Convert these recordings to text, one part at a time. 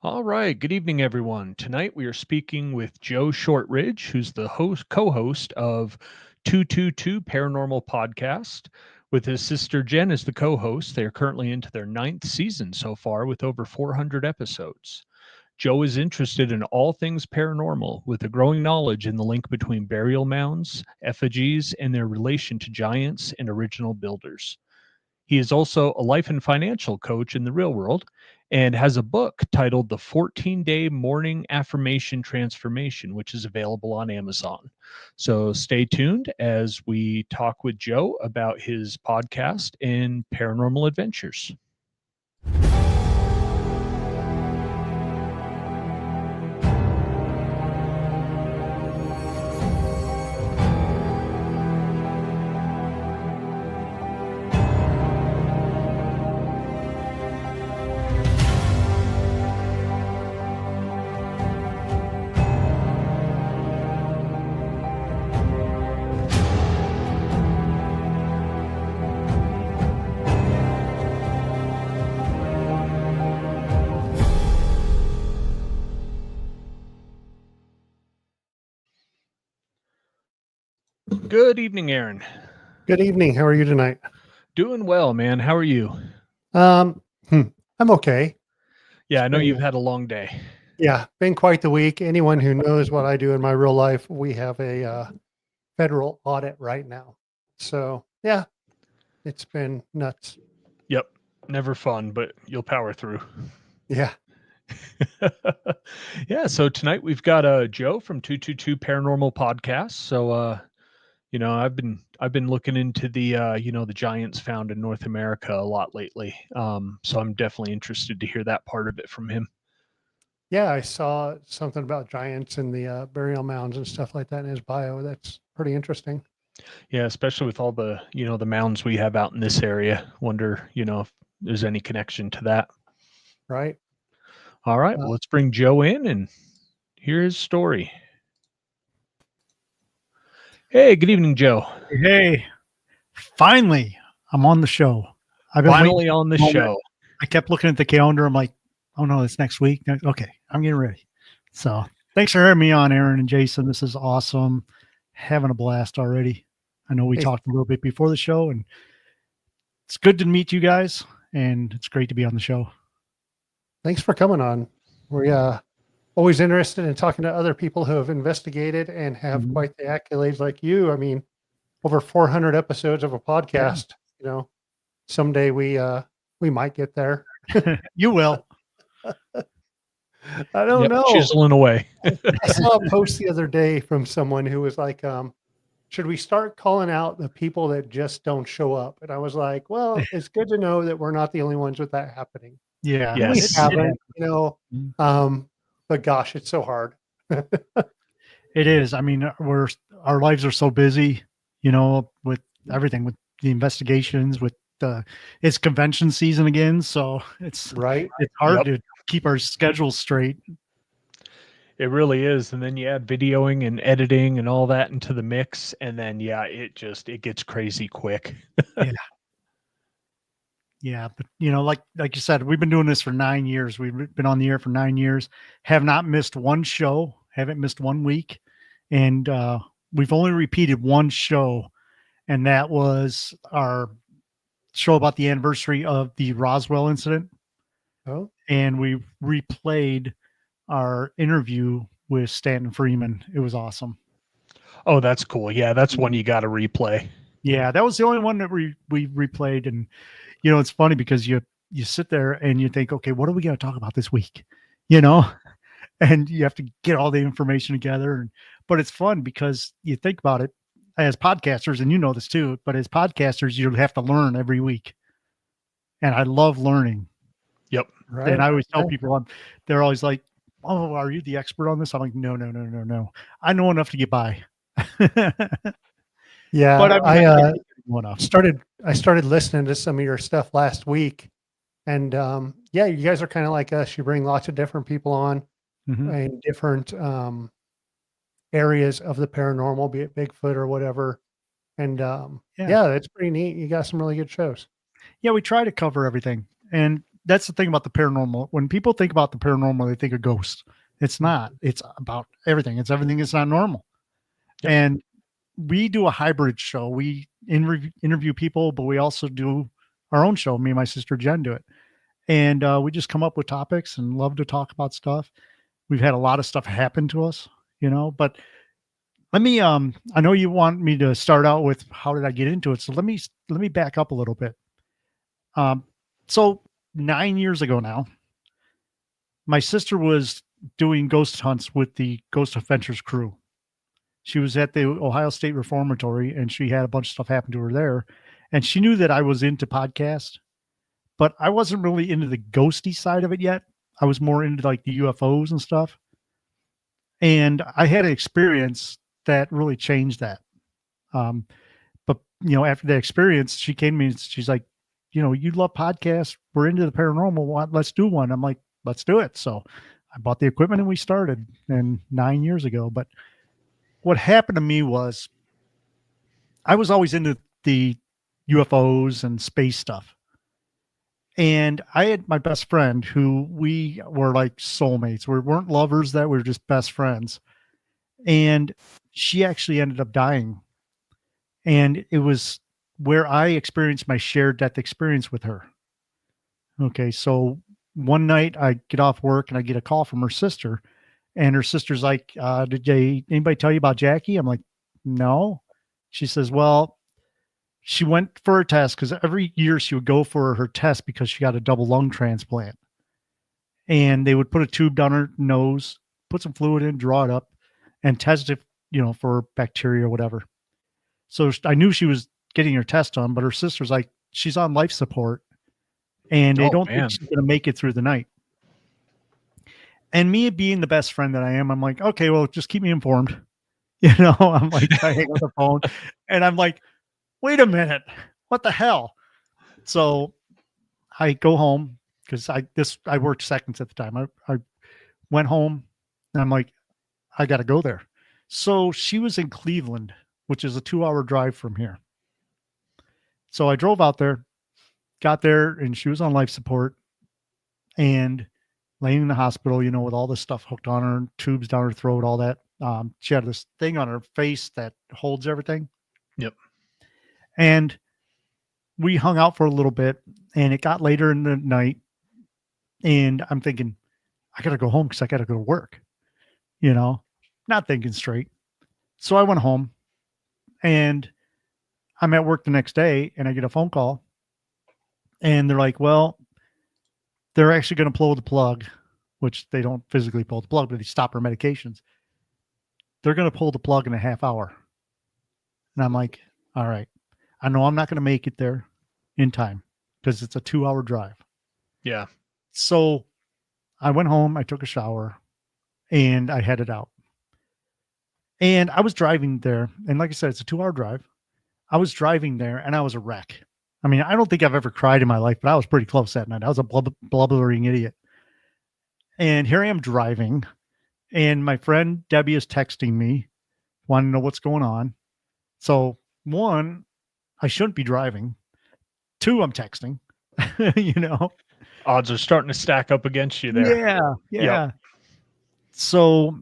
All right. Good evening, everyone. Tonight we are speaking with Joe Shortridge, who's the co-host of 222 Paranormal Podcast, with his sister Jen as the co-host. They are currently into their ninth season so far, with over 400 episodes. Joe is interested in all things paranormal, with a growing knowledge in the link between burial mounds, effigies, and their relation to giants and original builders. He is also a life and financial coach in the real world and has a book titled The 14-Day Morning Affirmation Transformation, which is available on Amazon. So stay tuned as we talk with Joe about his podcast and paranormal adventures. Good evening, Aaron. Good evening. How are you tonight? Doing well, man. How are you? Um, I'm okay. Yeah, I know Been, you've had a long day. yeah, been quite the week. Anyone who knows what I do in my real life, we have a federal audit right now. So yeah, it's been nuts. Yep. Never fun, but you'll power through. Yeah. Yeah, so tonight we've got Joe from 222 Paranormal Podcast. So I've been looking into the the giants found in North America a lot lately. So I'm definitely interested to hear that part of it from him. Yeah, I saw something about giants and the burial mounds and stuff like that in his bio. That's pretty interesting. Yeah, especially with all the the mounds we have out in this area. Wonder, if there's any connection to that. Right. All right, well, let's bring Joe in and hear his story. Hey, good evening, Joe. Hey, finally, I'm on the show. I've been Finally waiting on the show. I kept looking at the calendar. I'm like, oh no, it's next week. Okay, I'm getting ready. So thanks for having me on, Aaron and Jason. This is awesome. Having a blast already. I know we talked a little bit before the show, and it's good to meet you guys, and it's great to be on the show. Thanks for coming on. We're always interested in talking to other people who have investigated and have quite the accolades like you. I mean, over 400 episodes of a podcast. Yeah. Someday we might get there. You will. I don't know. Chiseling away. I saw a post the other day from someone who was like, should we start calling out the people that just don't show up? And I was like, well, it's good to know that we're not the only ones with that happening. Yeah. We haven't, but gosh, it's so hard. It is. I mean, our lives are so busy, with everything, with the investigations, with it's convention season again. So it's hard to keep our schedules straight. It really is. And then you add videoing and editing and all that into the mix. And then, it gets crazy quick. Yeah. Yeah. But, like you said, we've been doing this for 9 years. We've been on the air for 9 years, have not missed one show, haven't missed 1 week. And we've only repeated one show. And that was our show about the anniversary of the Roswell incident. Oh. And we replayed our interview with Stanton Freeman. It was awesome. Oh, that's cool. Yeah, that's one you got to replay. Yeah, that was the only one that we replayed. And, it's funny because you sit there and you think, okay, what are we going to talk about this week? And you have to get all the information together. But it's fun because you think about it as podcasters, and you know this too, but as podcasters, you have to learn every week. And I love learning. Yep. Right. And I always tell people, they're always like, oh, are you the expert on this? I'm like, no. I know enough to get by. Yeah. But I started listening to some of your stuff last week. And you guys are kind of like us. You bring lots of different people on in different areas of the paranormal, be it Bigfoot or whatever. And that's pretty neat. You got some really good shows. Yeah, we try to cover everything. And that's the thing about the paranormal. When people think about the paranormal, they think of ghosts. It's not. It's about everything. It's everything that's not normal. Yep. And we do a hybrid show. We interview people, but we also do our own show. Me and my sister Jen do it. And we just come up with topics and love to talk about stuff. We've had a lot of stuff happen to us, but let me I know you want me to start out with how did I get into it. So let me back up a little bit. So 9 years ago now, my sister was doing ghost hunts with the Ghost Adventures crew. She was at the Ohio State Reformatory and she had a bunch of stuff happen to her there. And she knew that I was into podcasts, but I wasn't really into the ghosty side of it yet. I was more into like the UFOs and stuff. And I had an experience that really changed that. But after that experience, she came to me and she's like, you love podcasts. We're into the paranormal. Let's do one. I'm like, let's do it. So I bought the equipment and we started 9 years ago. But what happened to me was I was always into the UFOs and space stuff. And I had my best friend who we were like soulmates. We weren't lovers, that we were just best friends. And she actually ended up dying. And it was where I experienced my shared death experience with her. Okay. So one night I get off work and I get a call from her sister. And her sister's like, did anybody tell you about Jackie? I'm like, no. She says, well, she went for a test because every year she would go for her test because she got a double lung transplant. And they would put a tube down her nose, put some fluid in, draw it up, and test it, for bacteria or whatever. So I knew she was getting her test done, but her sister's like, she's on life support and they don't think she's going to make it through the night. And me being the best friend that I am, I'm like, okay, well, just keep me informed. I'm like, I hang up the phone and I'm like, wait a minute, what the hell? So I go home because I worked seconds at the time. I went home and I'm like, I got to go there. So she was in Cleveland, which is a 2-hour drive from here. So I drove out there, got there, and she was on life support and laying in the hospital, with all this stuff hooked on her, tubes down her throat, all that. She had this thing on her face that holds everything. Yep. And we hung out for a little bit and it got later in the night and I'm thinking, I got to go home because I got to go to work, not thinking straight. So I went home and I'm at work the next day and I get a phone call and they're like, well, they're actually going to pull the plug, which they don't physically pull the plug, but they stop her medications. They're going to pull the plug in a half hour. And I'm like, all right, I know I'm not going to make it there in time because it's a 2-hour drive. Yeah. So I went home, I took a shower and I headed out. And I was driving there. And like I said, it's a 2-hour drive. I was driving there and I was a wreck. I mean, I don't think I've ever cried in my life, but I was pretty close that night. I was a blubbering idiot. And here I am driving and my friend Debbie is texting me, wanting to know what's going on. So 1, I shouldn't be driving. 2, I'm texting, Odds are starting to stack up against you there. Yeah. Yep. So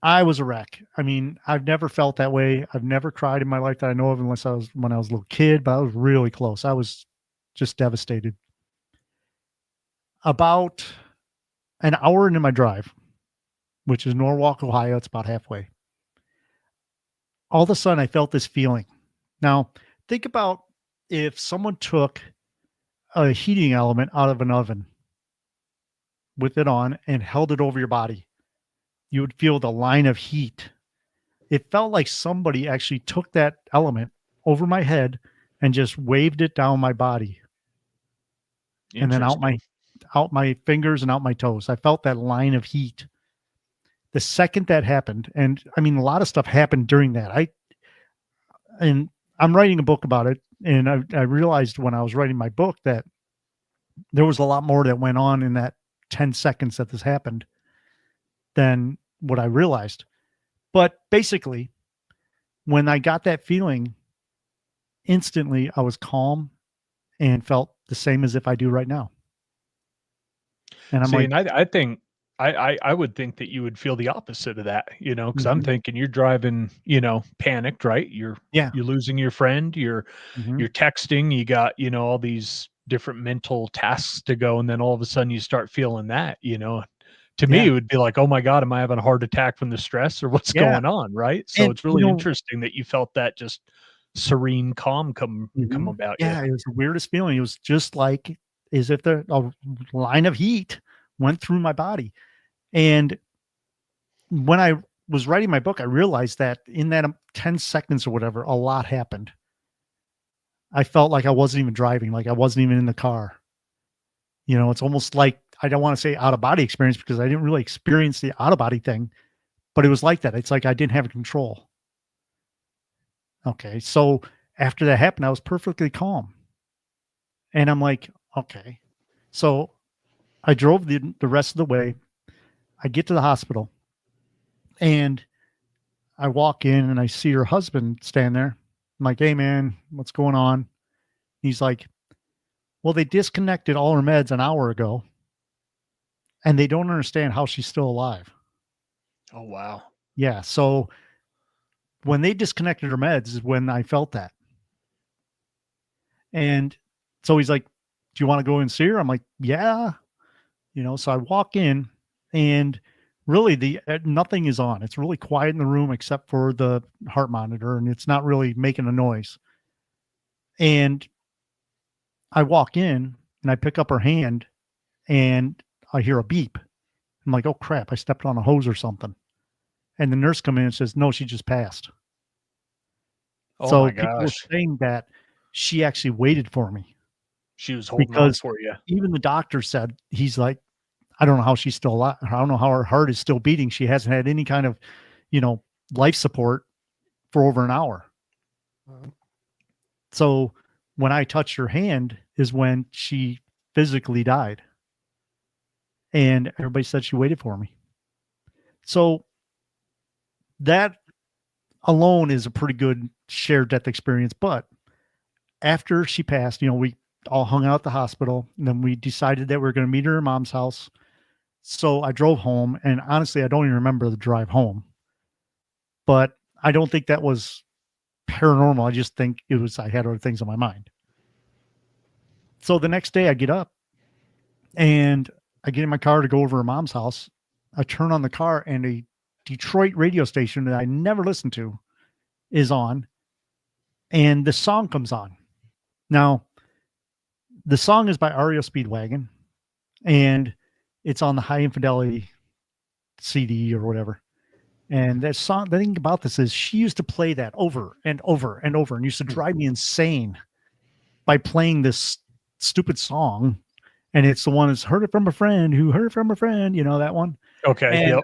I was a wreck. I mean, I've never felt that way. I've never cried in my life that I know of, unless when I was a little kid, but I was really close. I was just devastated. About an hour into my drive, which is Norwalk, Ohio, it's about halfway. All of a sudden I felt this feeling. Now, think about if someone took a heating element out of an oven with it on and held it over your body, you would feel the line of heat. It felt like somebody actually took that element over my head and just waved it down my body. And then out my fingers and out my toes. I felt that line of heat. The second that happened, and I mean, a lot of stuff happened during that. And I'm writing a book about it. And I realized when I was writing my book that there was a lot more that went on in that 10 seconds that this happened than what I realized. But basically, when I got that feeling, instantly I was calm and felt the same as if I do right now. And I'm See, like, and I think I would think that you would feel the opposite of that, because I'm mhm, thinking you're driving, panicked, right? yeah, You're losing your friend, mhm, you're texting, you got, all these different mental tasks to go, and then all of a sudden you start feeling that. To me, yeah, it would be like, oh my God, am I having a heart attack from the stress or what's yeah. going on? Right. So And it's really interesting that you felt that just serene calm come mhm, about you. yeah, it was the weirdest feeling. It was just like as if a line of heat went through my body. And when I was writing my book, I realized that in that 10 seconds or whatever, a lot happened. I felt like I wasn't even driving, like I wasn't even in the car. It's almost like I don't want to say out of body experience because I didn't really experience the out of body thing, but it was like that. It's like I didn't have control. Okay. So after that happened, I was perfectly calm. And I'm like, okay. So I drove the rest of the way. I get to the hospital and I walk in and I see her husband stand there. I'm like, hey man, what's going on? He's like, well, they disconnected all her meds an hour ago and they don't understand how she's still alive. Oh wow. Yeah. So when they disconnected her meds is when I felt that. And so he's like, do you want to go and see her? I'm like, yeah. So I walk in and really the nothing is on. It's really quiet in the room except for the heart monitor and it's not really making a noise. And I walk in and I pick up her hand and I hear a beep. I'm like, oh crap, I stepped on a hose or something. And the nurse come in and says, no, she just passed. Oh So my people were gosh. saying that she actually waited for me She was holding on because for you. even the doctor said, he's like, I don't know how she's still alive. I don't know how her heart is still beating. She hasn't had any kind of, you know, life support for over an hour. So when I touched her hand is when she physically died. And everybody said she waited for me. So that alone is a pretty good shared death experience. But after she passed, we all hung out at the hospital and then we decided that we were going to meet her at her mom's house. So I drove home and honestly, I don't even remember the drive home, but I don't think that was paranormal. I just think it was, I had other things on my mind. So the next day I get up and I get in my car to go over to her mom's house. I turn on the car and a Detroit radio station that I never listened to is on and the song comes on. Now, the song is by REO Speedwagon and it's on the High Infidelity CD or whatever. And that song, the thing about this is she used to play that over and over and over and used to drive me insane by playing this stupid song. And it's the one that's heard it from a friend who heard it from a friend, that one. Okay. And Yep.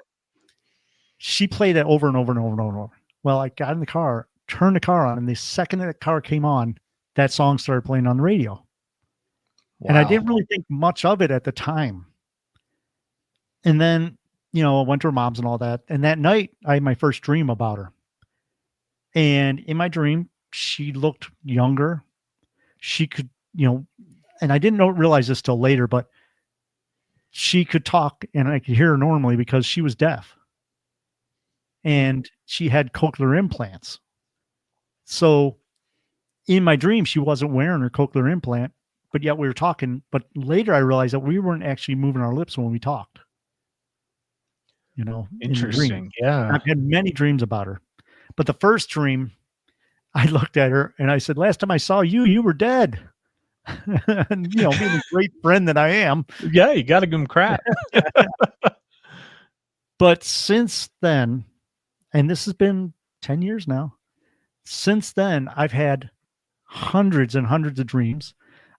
she played that over and over and over and over and over. Well, I got in the car, turned the car on, and the second that the car came on, that song started playing on the radio. And I Wow. didn't really think much of it at the time. And then, I went to her mom's and all that. And that night, I had my first dream about her. And in my dream, she looked younger. She could, and I didn't realize this till later, but she could talk and I could hear her normally because she was deaf. And she had cochlear implants. So in my dream, she wasn't wearing her cochlear implant, but yet we were talking. But later I realized that we weren't actually moving our lips when we talked, in the dream. Interesting. Yeah. I've had many dreams about her. But the first dream, I looked at her and I said, last time I saw you, you were dead. And, being the great friend that I am. Yeah, you got to give them crap. But since then, and this has been 10 years now, since then, I've had hundreds and hundreds of dreams.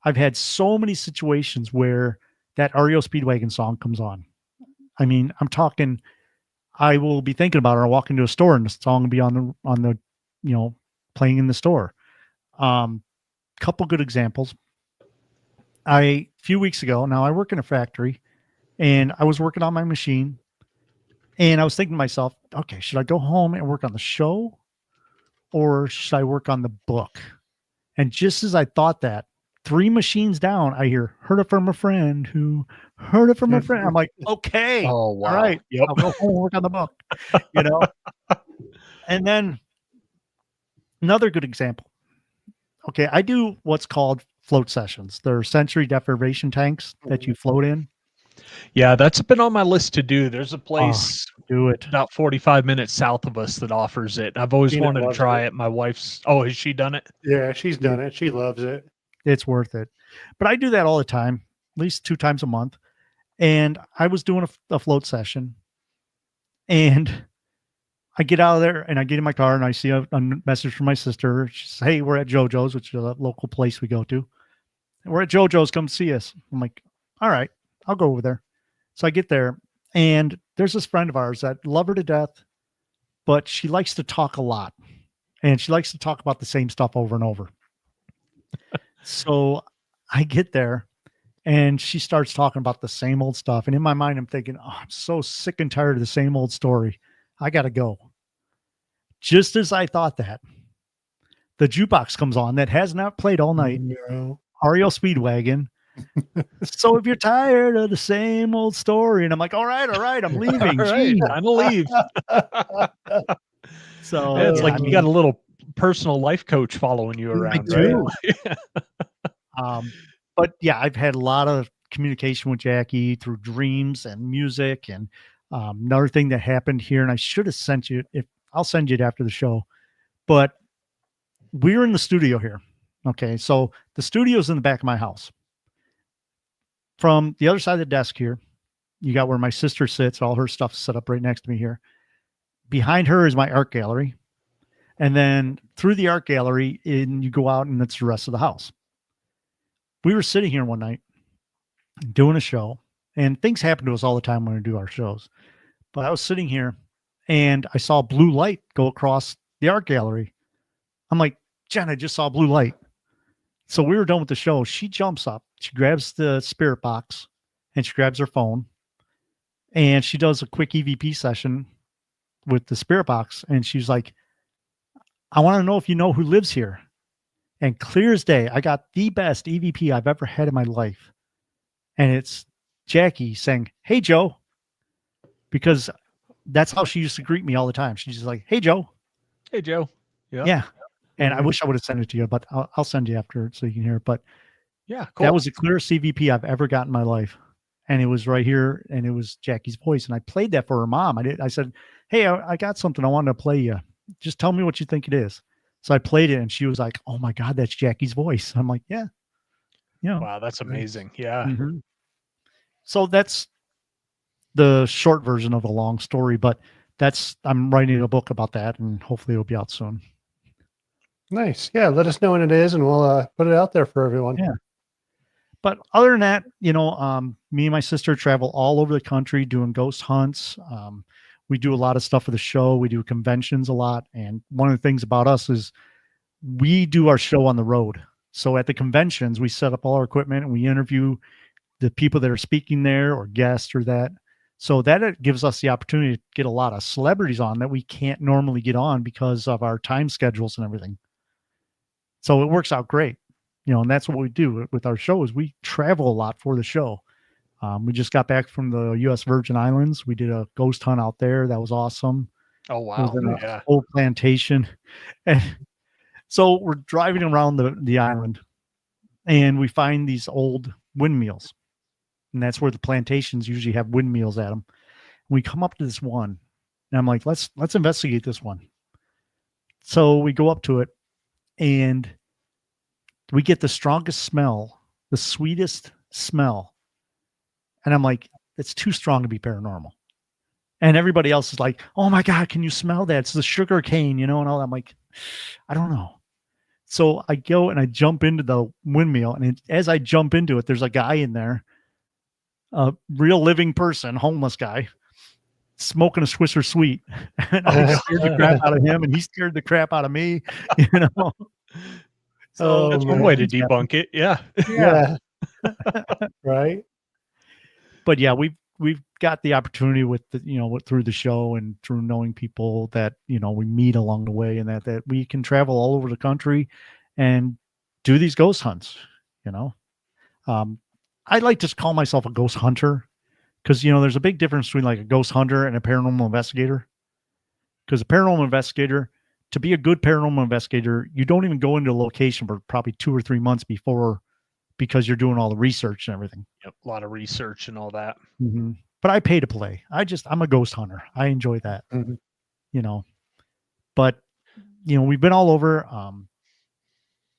I've had so many situations where that REO Speedwagon song comes on. I mean, I'm talking, I will be thinking about her. I'll walk into a store and the song will be on the, playing in the store. Couple good examples. A few weeks ago, now I work in a factory and I was working on my machine and I was thinking to myself, okay, should I go home and work on the show or should I work on the book? And just as I thought that, 3 machines down, I hear, heard it from a friend who heard it from a friend. I'm like, okay, Oh, all wow. right, Yep. I'll go home and work on the book, And then another good example. Okay, I do what's called float sessions. They're sensory deprivation tanks that you float in. Yeah, that's been on my list to do. There's a place Do it. about 45 minutes south of us that offers it. I've always Tina wanted to loves try it. it. My wife's, oh, has she done it? Yeah, she's done it. She loves it. It's worth it. But I do that all the time, at least 2 times a month. And I was doing a float session, and I get out of there and I get in my car and I see a message from my sister. She says, "Hey, we're at JoJo's, which is a local place we go to. We're at JoJo's. Come see us." I'm like, all right, I'll go over there. So I get there, and there's this friend of ours that love her to death, but she likes to talk a lot, and she likes to talk about the same stuff over and over. So I get there, and she starts talking about the same old stuff. And in my mind, I'm thinking, oh, I'm so sick and tired of the same old story. I got to go. Just as I thought that, the jukebox comes on that has not played all night. No. REO Speedwagon. So if you're tired of the same old story, and I'm like, all right, I'm leaving. All right, Gee. time to leave. So Yeah, it's yeah, like I you mean, got a little personal life coach following you around, do. right? But yeah, I've had a lot of communication with Jackie through dreams and music. And another thing that happened here, and I should have sent you, if I'll send you it after the show, but we're in the studio here. Okay. So the studio's in the back of my house. From the other side of the desk here, you got where my sister sits. All her stuff's set up right next to me here. Behind her is my art gallery. And then through the art gallery, you go out, and that's the rest of the house. We were sitting here one night doing a show, and things happen to us all the time when we do our shows. But I was sitting here, and I saw blue light go across the art gallery. I'm like, Jen, I just saw blue light. So we were done with the show. She jumps up, she grabs the spirit box, and she grabs her phone, and she does a quick EVP session with the spirit box. And she's like, I want to know if you know who lives here. And clear as day, I got the best EVP I've ever had in my life. And it's Jackie saying, "Hey, Joe," because that's how she used to greet me all the time. She's just like, "Hey, Joe." Hey, Joe. Yeah. And I wish I would have sent it to you, but I'll send you after so you can hear it. But yeah, cool. That was the clearest EVP I've ever got in my life. And it was right here, and it was Jackie's voice. And I played that for her mom. I said, "Hey, I got something I wanted to play you. Just tell me what you think it is." So I played it, and she was like, "Oh my God, that's Jackie's voice." I'm like, "Yeah." Wow, that's amazing. Yeah. Mm-hmm. So that's the short version of a long story, but I'm writing a book about that, and hopefully it'll be out soon. Nice. Yeah. Let us know when it is, and we'll put it out there for everyone. Yeah. But other than that, me and my sister travel all over the country doing ghost hunts. We do a lot of stuff for the show. We do conventions a lot. And one of the things about us is we do our show on the road. So at the conventions, we set up all our equipment and we interview the people that are speaking there or guests or that. So that it gives us the opportunity to get a lot of celebrities on that we can't normally get on because of our time schedules and everything. So it works out great. And that's what we do with our show is we travel a lot for the show. We just got back from the U.S. Virgin Islands. We did a ghost hunt out there. That was awesome. Oh, wow. Yeah. Old plantation. And so we're driving around the island, and we find these old windmills. And that's where the plantations usually have windmills at them. We come up to this one, and I'm like, let's investigate this one. So we go up to it, and we get the strongest smell, the sweetest smell. And I'm like, it's too strong to be paranormal. And everybody else is like, "Oh my God, can you smell that? It's the sugar cane, and all that." I'm like, I don't know. So I go and I jump into the windmill. And as I jump into it, there's a guy in there, a real living person, homeless guy, smoking a Swisher Sweet. And I scared the crap out of him, and he scared the crap out of me, So that's one way to debunk it. Yeah. Yeah. Right. But yeah, we've got the opportunity with through the show and through knowing people that, we meet along the way, and that we can travel all over the country and do these ghost hunts, you know. I like to call myself a ghost hunter because, you know, there's a big difference between like a ghost hunter and a paranormal investigator. Because a paranormal investigator, to be a good paranormal investigator, you don't even go into a location for probably 2 or 3 months before, because you're doing all the research and everything. Yep, a lot of research and all that. Mm-hmm. But I pay to play. I'm a ghost hunter. I enjoy that, you know. But, you know, we've been all over.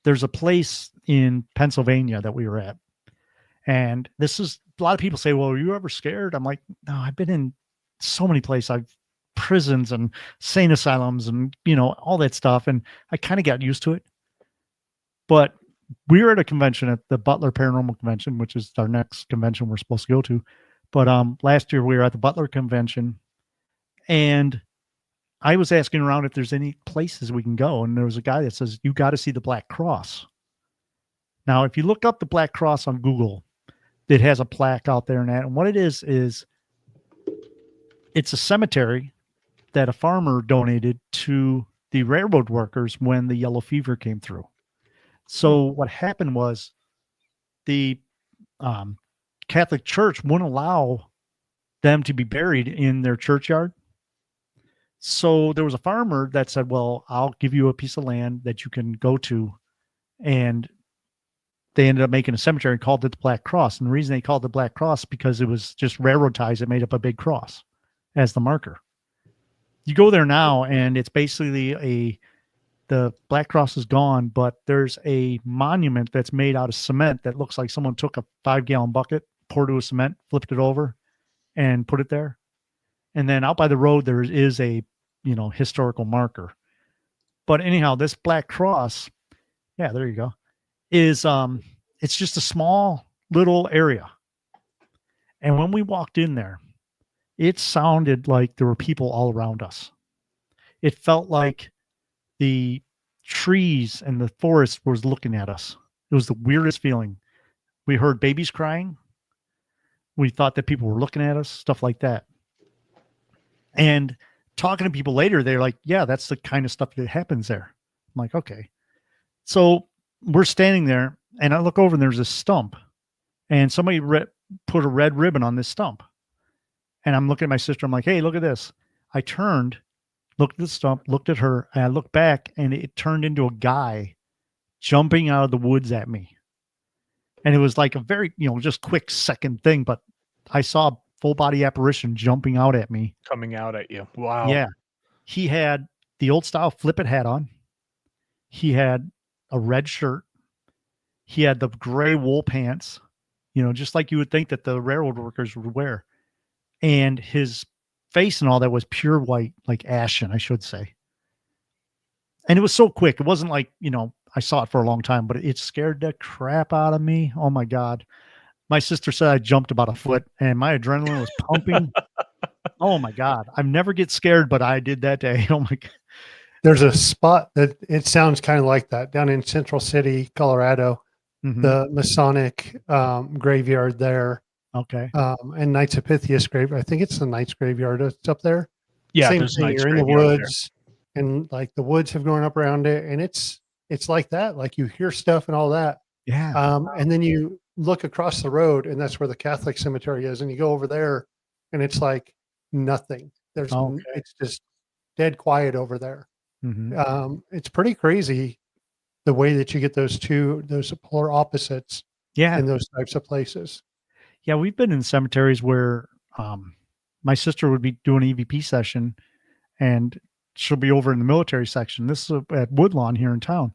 There's a place in Pennsylvania that we were at. And this is, a lot of people say, well, are you ever scared? I'm like, no, I've been in so many places. I've prisons and sane asylums and, you know, all that stuff. And I kind of got used to it. But we were at a convention at the Butler Paranormal Convention, which is our next convention we're supposed to go to. But last year we were at the Butler Convention, and I was asking around if there's any places we can go. And there was a guy that says, you got to see the Black Cross. Now, if you look up the Black Cross on Google, it has a plaque out there and that. And what it is it's a cemetery that a farmer donated to the railroad workers when the yellow fever came through. So what happened was the Catholic Church wouldn't allow them to be buried in their churchyard. So there was a farmer that said, well, I'll give you a piece of land that you can go to. And they ended up making a cemetery and called it the Black Cross. And the reason they called it the Black Cross because it was just railroad ties that made up a big cross as the marker. You go there now and it's basically the Black Cross is gone, but there's a monument that's made out of cement that looks like someone took a 5-gallon bucket, poured it with cement, flipped it over and put it there. And then out by the road, there is a, you know, historical marker. But anyhow, this Black Cross, yeah, there you go, is it's just a small little area. And when we walked in there, it sounded like there were people all around us. It felt like the trees and the forest was looking at us. It was the weirdest feeling. We heard babies crying. We thought that people were looking at us, stuff like that. And talking to people later, they're like, yeah, that's the kind of stuff that happens there. I'm like, okay. So we're standing there and I look over and there's a stump and somebody put a red ribbon on this stump. And I'm looking at my sister. I'm like, hey, look at this. I turned, looked at the stump, looked at her, and I looked back and it turned into a guy jumping out of the woods at me. And it was like a very, you know, just quick second thing, but I saw a full body apparition jumping out at me. Coming out at you. Wow. Yeah. He had the old style flip it hat on. He had a red shirt. He had the gray wool pants, you know, just like you would think that the railroad workers would wear. And his face and all that was pure white, like ashen, I should say. And it was so quick. It wasn't like, you know, I saw it for a long time, but it scared the crap out of me. Oh my God. My sister said I jumped about a foot and my adrenaline was pumping. Oh my God. I never get scared, but I did that day. Oh my God. There's a spot that it sounds kind of like that down in Central City, Colorado, the Masonic graveyard there. Okay. And Knights of Pythias grave. I think it's the Knights graveyard. It's up there. Yeah. Same There's thing. Knights You're in the graveyard woods and like the woods have grown up around it. And it's like that. Like you hear stuff and all that. Yeah. And then you look across the road and that's where the Catholic cemetery is. And you go over there and it's like nothing. It's just dead quiet over there. It's pretty crazy the way that you get those polar opposites in those types of places. Yeah, we've been in cemeteries where my sister would be doing an EVP session and she'll be over in the military section. This is at Woodlawn here in town.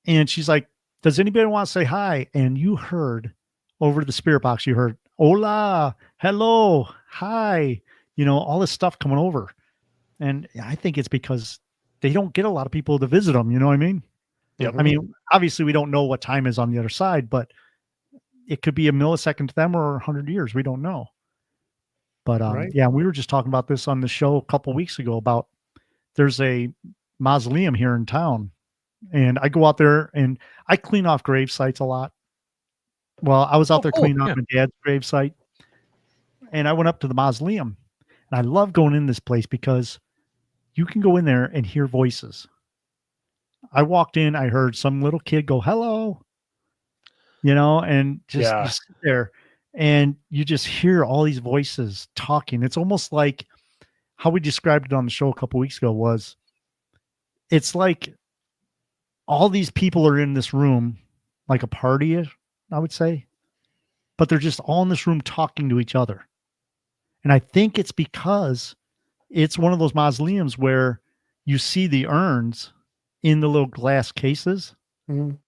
And she's like, does anybody want to say hi? And you heard over the spirit box, you heard, hola, hello, hi, you know, all this stuff coming over. And I think it's because they don't get a lot of people to visit them. You know what I mean? Yep. I mean, obviously we don't know what time is on the other side, but it could be a millisecond to them or 100 years. We don't know. But Right. yeah, we were just talking about this on the show a couple of weeks ago about there's a mausoleum here in town. And I go out there and I clean off grave sites a lot. Well, I was out there cleaning off my dad's grave site. And I went up to the mausoleum. And I love going in this place because you can go in there and hear voices. I walked in, I heard some little kid go, hello. and just you sit there and you just hear all these voices talking. It's almost like how we described it on the show a couple weeks ago was it's like all these people are in this room, like a party, I would say, but they're just all in this room talking to each other. And I think it's because it's one of those mausoleums where you see the urns in the little glass cases, Mhm.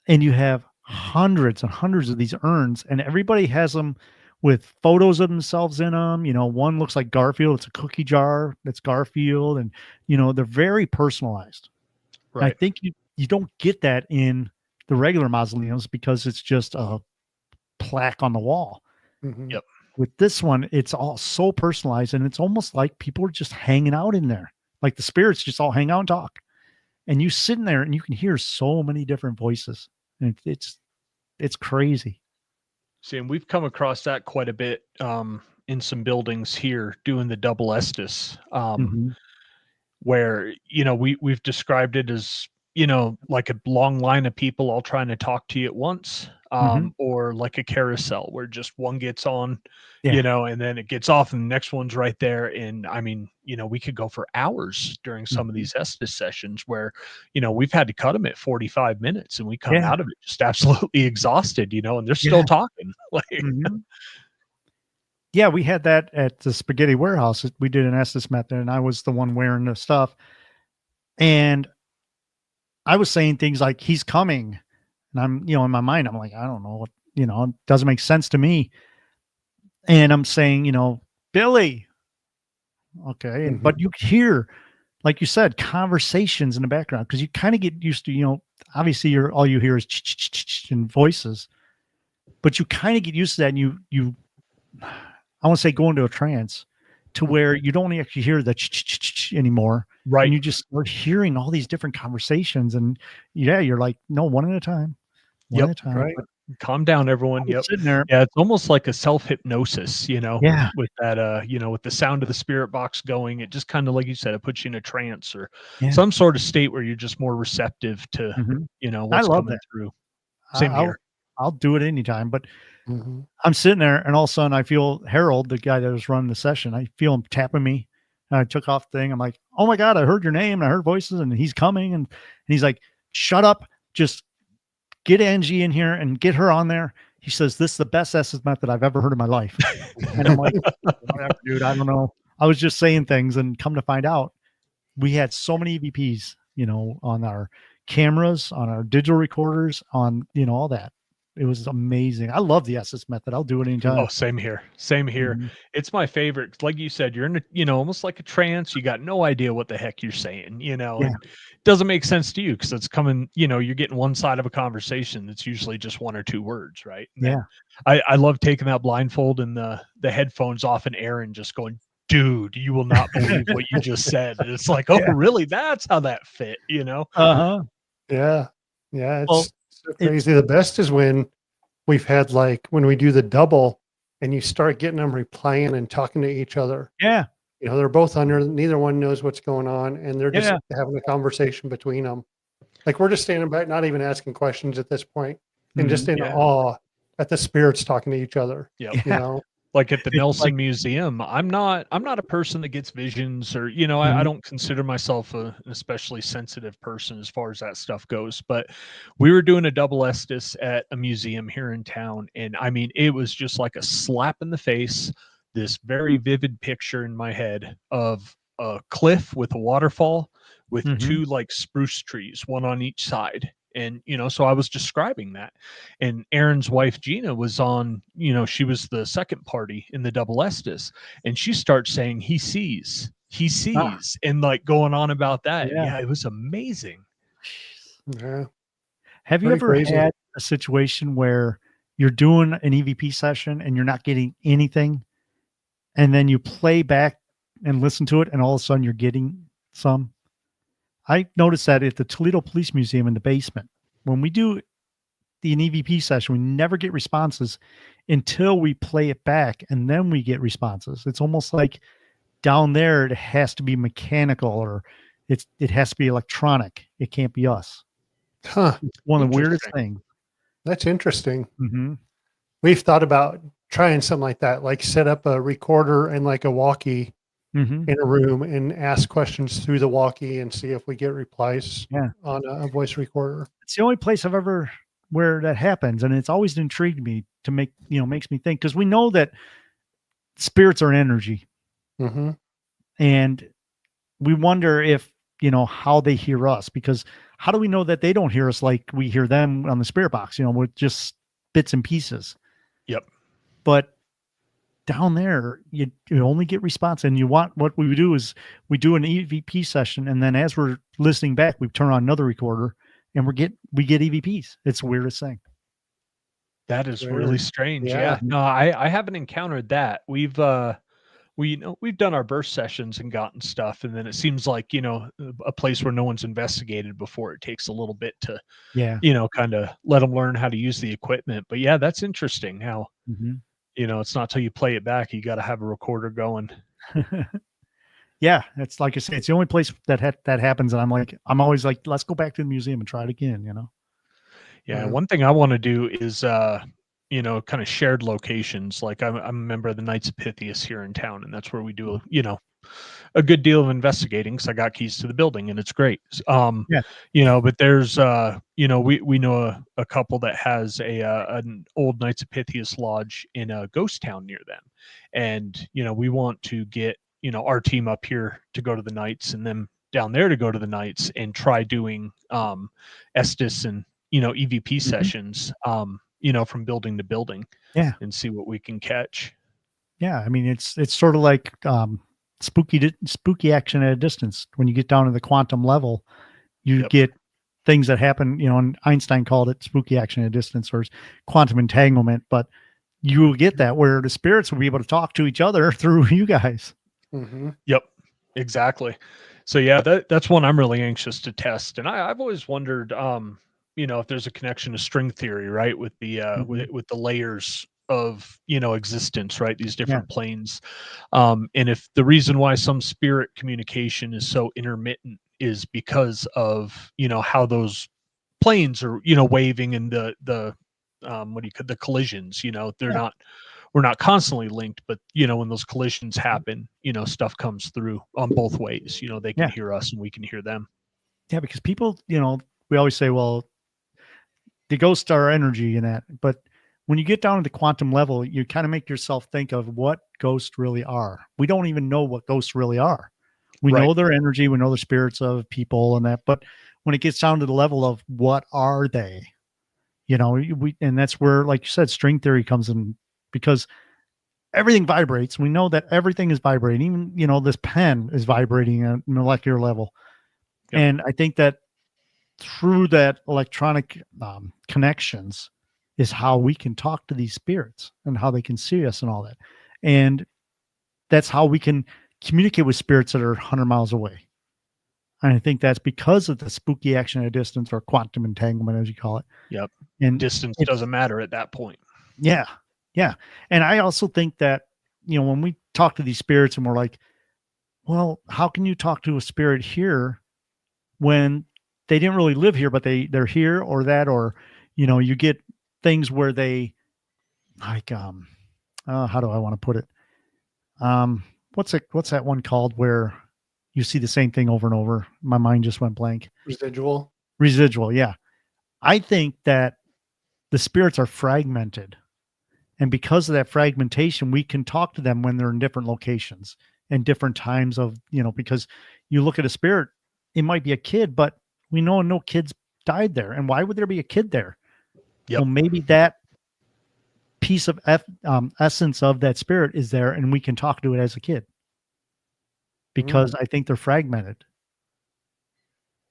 and you have hundreds and hundreds of these urns, and everybody has them with photos of themselves in them. One looks like Garfield. It's a cookie jar that's Garfield, and they're very personalized. And I think you don't get that in the regular mausoleums because it's just a plaque on the wall. Mhm. Yep. With this one, it's all so personalized, and it's almost like people are just hanging out in there. Like the spirits just all hang out and talk. And you sit in there and you can hear so many different voices. And it's crazy. See, and we've come across that quite a bit in some buildings here doing the double Estes, Mhm. where we've described it as like a long line of people all trying to talk to you at once, Mhm. or like a carousel where just one gets on, Yeah. and then it gets off and the next one's right there. And I mean, we could go for hours during some of Mhm. these Estes sessions where we've had to cut them at 45 minutes and we come Yeah. out of it just absolutely exhausted, and they're Yeah. still talking. Like, Mhm. Yeah, we had that at the spaghetti warehouse. We did an Estes method, and I was the one wearing the stuff. And I was saying things like, he's coming. And I'm, in my mind, I'm like, I don't know what, it doesn't make sense to me. And I'm saying, Billy. Okay. And, but Mhm. you hear, like you said, conversations in the background because you kind of get used to, obviously all you hear is and voices, but you kind of get used to that. And I want to say go into a trance to where you don't actually hear the anymore. And right. you just start hearing all these different conversations. And yeah, you're like, no, one at a time, one Yep. at a time. Right. But Calm down, I everyone. was Yep. sitting there. Yeah, it's almost like a self-hypnosis, Yeah. with that, with the sound of the spirit box going. It just kind of, like you said, it puts you in a trance or Yeah. some sort of state where you're just more receptive to, Mhm. I what's love coming that. through. I- Same I'll, here. I'll do it anytime, but Mhm. I'm sitting there and all of a sudden I feel Harold, the guy that was running the session, I feel him tapping me. And I took off the thing. I'm like, oh my God, I heard your name and I heard voices and he's coming. And he's like, shut up. Just get Angie in here and get her on there. He says, this is the best Estes method I've ever heard in my life. And I'm like, whatever, dude, I don't know. I was just saying things and come to find out, we had so many EVPs, on our cameras, on our digital recorders, on, all that. It was amazing. I love the Estes method. I'll do it anytime. Oh, same here. Same here. Mhm. It's my favorite. Like you said, you're in a, almost like a trance. You got no idea what the heck you're saying, Yeah. and it doesn't make sense to you because it's coming, you're getting one side of a conversation that's usually just one or two words, right? And Yeah. then I love taking that blindfold and the headphones off in air and just going, dude, you will not believe what you just said. And it's like, oh, Yeah. really? That's how that fit, Uh-huh. Yeah. Yeah. Well, It's so it's crazy. The best is when we've had when we do the double and you start getting them replaying and talking to each other. yeah. They're both under, neither one knows what's going on, and they're just Yeah. having a conversation between them. Like we're just standing back, not even asking questions at this point, and just Mhm. in Yeah. awe at the spirits talking to each other. Yep. You Yeah. know, Like at the It's Nelson like Museum, I'm not a person that gets visions or, I Mhm. don't consider myself an especially sensitive person as far as that stuff goes. But we were doing a double Estes at a museum here in town. And I mean, it was just like a slap in the face, this very vivid picture in my head of a cliff with a waterfall with Mhm. two like spruce trees, one on each side. And, so I was describing that. And Aaron's wife Gina was on, she was the second party in the double Estes, and she starts saying he Ah, sees, and like going on about that. yeah. Yeah, it was amazing. yeah, Have you pretty ever crazy. had a situation where you're doing an EVP session and you're not getting anything, and then you play back and listen to it, and all of a sudden you're getting some? I noticed that at the Toledo Police Museum in the basement. When we do an EVP session, we never get responses until we play it back, and then we get responses. It's almost like down there it has to be mechanical, or it has to be electronic. It can't be us. Huh. It's one of the weirdest Interesting. things. That's interesting. Mm-hmm. We've thought about trying something like that, like set up a recorder and like a walkie Mm-hmm. in a room and ask questions through the walkie and see if we get replies Yeah. on a voice recorder. It's the only place I've ever where that happens. And it's always intrigued me to makes me think, because we know that spirits are energy, Mm-hmm. and we wonder if, how they hear us, because how do we know that they don't hear us like we hear them on the spirit box, with just bits and pieces. Yep. But down there, you only get response, and what we do is we do an EVP session, and then as we're listening back, we turn on another recorder, and we get EVPs. It's the weirdest thing. That is Weird. really strange. Yeah. Yeah. No, I haven't encountered that. We've done our burst sessions and gotten stuff, and then it seems like, a place where no one's investigated before, it takes a little bit to, Yeah. kind of let them learn how to use the equipment. But yeah, that's interesting how, Mm-hmm. it's not till you play it back, you got to have a recorder going. Yeah, it's like I say, it's the only place that happens, and I'm always like, let's go back to the museum and try it again. Yeah, Uh-huh. one thing I want to do is kind of shared locations. Like I'm a member of the Knights of Pythias here in town, and that's where we do a good deal of investigating, because I got keys to the building and it's great. Yeah. But there's we know a couple that has an old Knights of Pythias lodge in a ghost town near them, and we want to get our team up here to go to the Knights, and them down there to go to the Knights, and try doing Estes and EVP sessions from building to building, Yeah. and see what we can catch. Yeah. I mean, it's sort of like spooky action at a distance. When you get down to the quantum level, you Yep. get things that happen, and Einstein called it spooky action at a distance, or quantum entanglement, but you will get that where the spirits will be able to talk to each other through you guys. Mm-hmm. Yep, exactly. So yeah, that's one I'm really anxious to test. And I've always wondered, if there's a connection to string theory, right? With the with the layers of existence, right? These different planes. And if the reason why some spirit communication is so intermittent is because of how those planes are waving, and the the collisions, they're not, we're not constantly linked, but when those collisions happen, stuff comes through on both ways. They can hear us and we can hear them. Yeah, because people, we always say, well, the ghosts are energy and that, but when you get down to the quantum level, you kind of make yourself think of what ghosts really are. We don't even know what ghosts really are. We Right. know their energy, we know the spirits of people and that, but when it gets down to the level of what are they, and that's where, like you said, string theory comes in, because everything vibrates. We know that everything is vibrating. Even, this pen is vibrating at molecular level. Yep. And I think that through that electronic connections is how we can talk to these spirits and how they can see us and all that. And that's how we can communicate with spirits that are 100 miles away. And I think that's because of the spooky action at a distance, or quantum entanglement, as you call it. Yep. And distance doesn't matter at that point. Yeah. Yeah. And I also think that, when we talk to these spirits and we're like, well, how can you talk to a spirit here when they didn't really live here, but they're here, or that, or, you get things where they like, how do I want to put it? What's that one called where you see the same thing over and over? My mind just went blank. Residual. Yeah. I think that the spirits are fragmented. And because of that fragmentation, we can talk to them when they're in different locations and different times of, because you look at a spirit, it might be a kid, but we know no kids died there. And why would there be a kid there? Yep. Well, maybe that piece of essence of that spirit is there, and we can talk to it as a kid, because I think they're fragmented.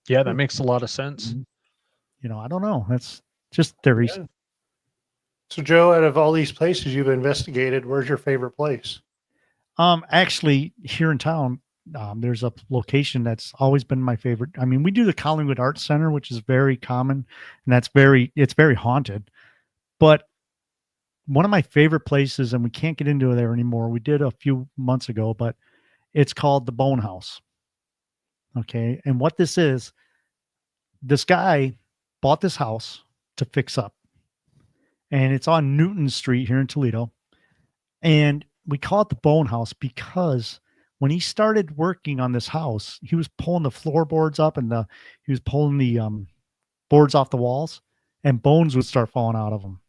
Yeah, that makes a lot of sense. I don't know. That's just theories. Yeah. So, Joe, out of all these places you've investigated, where's your favorite place? Actually, here in town, there's a location that's always been my favorite. I mean, we do the Collingwood Arts Center, which is very common, and it's very haunted. But one of my favorite places, and we can't get into it there anymore, we did a few months ago, but it's called the Bone House. Okay. And what this guy bought this house to fix up. and it's on Newton Street here in Toledo. And we call it the Bone House because when he started working on this house, he was pulling the floorboards up and he was pulling the boards off the walls, and bones would start falling out of them.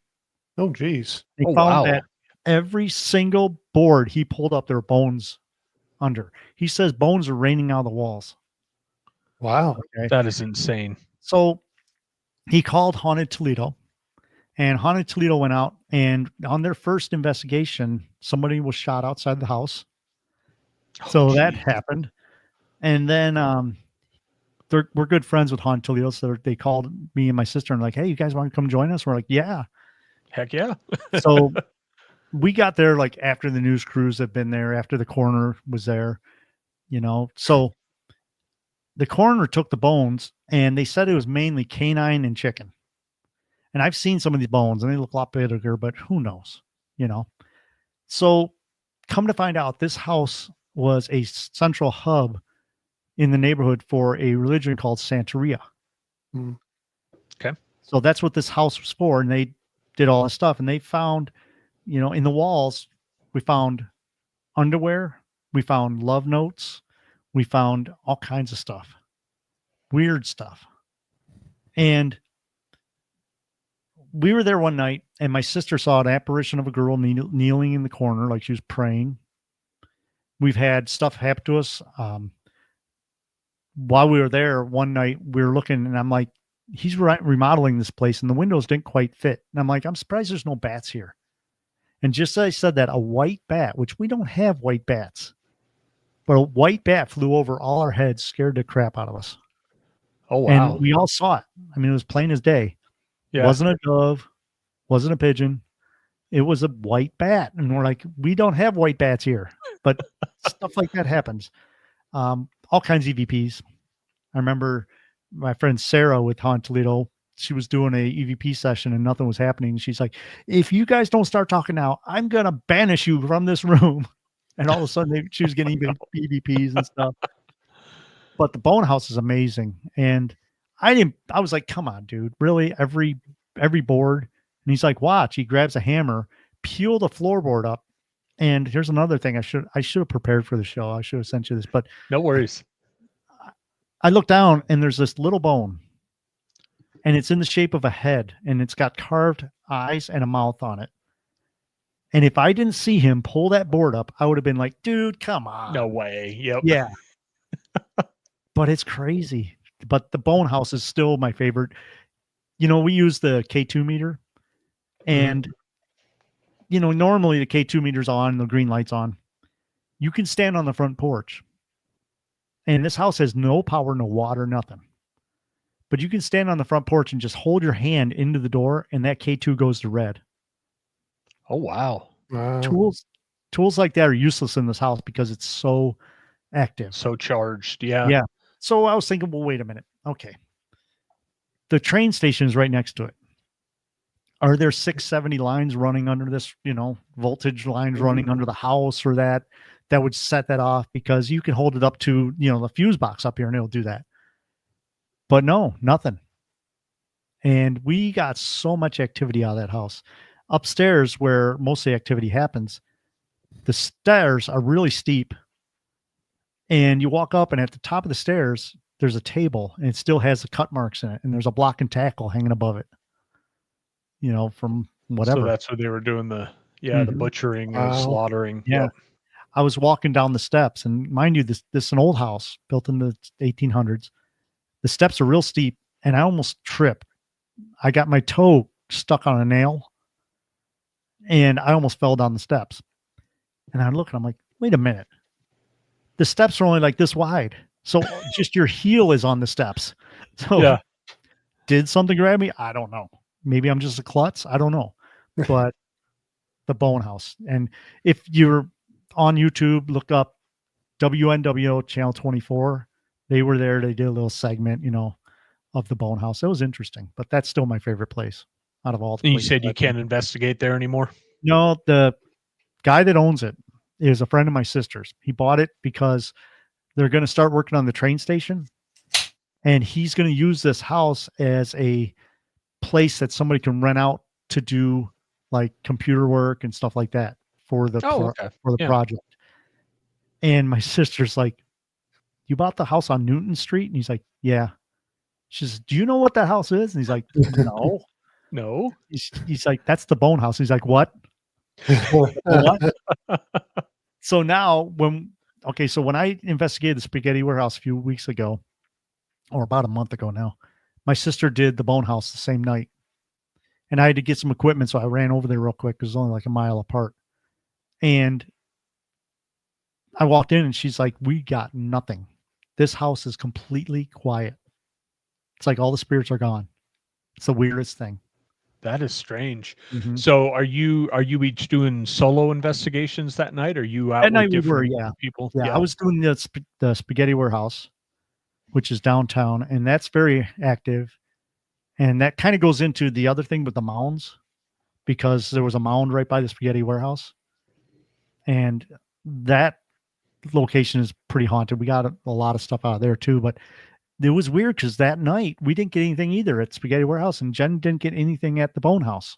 Oh, geez. They Oh, found wow. that every single board he pulled up, there were bones under. He says bones are raining out of the walls. Wow. Okay. That is insane. So he called Haunted Toledo, and Haunted Toledo went out, and on their first investigation, somebody was shot outside the house. So that happened. And then we're good friends with Haunted Toledo. So they called me and my sister and like, hey, you guys want to come join us? We're like, yeah. Heck yeah. So we got there like after the news crews have been there, after the coroner was there, So the coroner took the bones, and they said it was mainly canine and chicken. And I've seen some of these bones and they look a lot bigger, but who knows, So come to find out, this house was a central hub in the neighborhood for a religion called Santeria. Okay. So that's what this house was for. And they did all this stuff, and they found, in the walls, we found underwear, we found love notes, we found all kinds of stuff, weird stuff. And we were there one night, and my sister saw an apparition of a girl kneeling in the corner like she was praying. We've had stuff happen to us. While we were there one night, we were looking, and I'm like, he's remodeling this place, and the windows didn't quite fit. And I'm like, I'm surprised there's no bats here. And just as I said that, a white bat, which we don't have white bats, but a white bat flew over all our heads, scared the crap out of us. Oh, wow. And we all saw it. I mean, it was plain as day. Yeah. It wasn't a dove, wasn't a pigeon. It was a white bat. And we're like, we don't have white bats here. But stuff like that happens. All kinds of EVPs. I remember my friend Sarah with Haunted Toledo. She was doing a EVP session and nothing was happening. She's like, if you guys don't start talking now, I'm going to banish you from this room. And all of a sudden she was getting EVPs and stuff. But the Bone House is amazing. And I was like, come on, dude, really? Every board. And he's like, watch. He grabs a hammer, peel the floorboard up. And here's another thing. I should have prepared for the show. I should have sent you this, but no worries. I look down, and there's this little bone, and it's in the shape of a head, and it's got carved eyes and a mouth on it. And if I didn't see him pull that board up, I would have been like, dude, come on. No way. Yep. Yeah. But it's crazy. But the Bone House is still my favorite. We use the K2 meter, and normally the K2 meter's on, the green light's on. You can stand on the front porch, and this house has no power, no water, nothing. But you can stand on the front porch and just hold your hand into the door, and that K2 goes to red. Oh, wow. Tools like that are useless in this house because it's so active. So charged. Yeah. Yeah. So I was thinking, well, wait a minute. Okay. The train station is right next to it. Are there 670 lines running under this, voltage lines running under the house or that would set that off? Because you can hold it up to, the fuse box up here and it'll do that. But no, nothing. And we got so much activity out of that house. Upstairs, where most of the activity happens, the stairs are really steep. And you walk up, and at the top of the stairs, there's a table, and it still has the cut marks in it. And there's a block and tackle hanging above it, from whatever. So that's what they were doing, the butchering or slaughtering. Yeah. Yep. I was walking down the steps, and mind you, this is an old house built in the 1800s. The steps are real steep, and I almost tripped. I got my toe stuck on a nail, and I almost fell down the steps. And I look, and I'm like, wait a minute. The steps are only like this wide. So just your heel is on the steps. So did something grab me? I don't know. Maybe I'm just a klutz. I don't know. But the Bone House. And if you're on YouTube, look up WNWO Channel 24. They were there. They did a little segment, of the Bone House. It was interesting, but that's still my favorite place out of all the places. You said you can't investigate there anymore? No, the guy that owns it is a friend of my sister's. He bought it because they're going to start working on the train station, and he's going to use this house as a place that somebody can rent out to do like computer work and stuff like that for the Okay. for the Yeah. project. And my sister's like, "You bought the house on Newton Street?" And he's like, "Yeah." She says, "Do you know what that house is?" And he's like, "No." No. He's like, "That's the Bone House." He's like, "What? What?" So now so when I investigated the spaghetti warehouse a few weeks ago, or about a month ago now, my sister did the Bone House the same night. And I had to get some equipment, so I ran over there real quick. It was only like a mile apart. And I walked in and she's like, "We got nothing. This house is completely quiet. It's like all the spirits are gone." It's the weirdest thing. That is strange. Mhm. So are you each doing solo investigations that night? Or are you out At with night we were, different yeah. people? Yeah, I Yeah. was doing the spaghetti warehouse, which is downtown, and that's very active. And that kind of goes into the other thing with the mounds, because there was a mound right by the spaghetti warehouse. And that location is pretty haunted. We got a lot of stuff out of there too, but it was weird because that night we didn't get anything either at Spaghetti Warehouse, and Jen didn't get anything at the Bone House.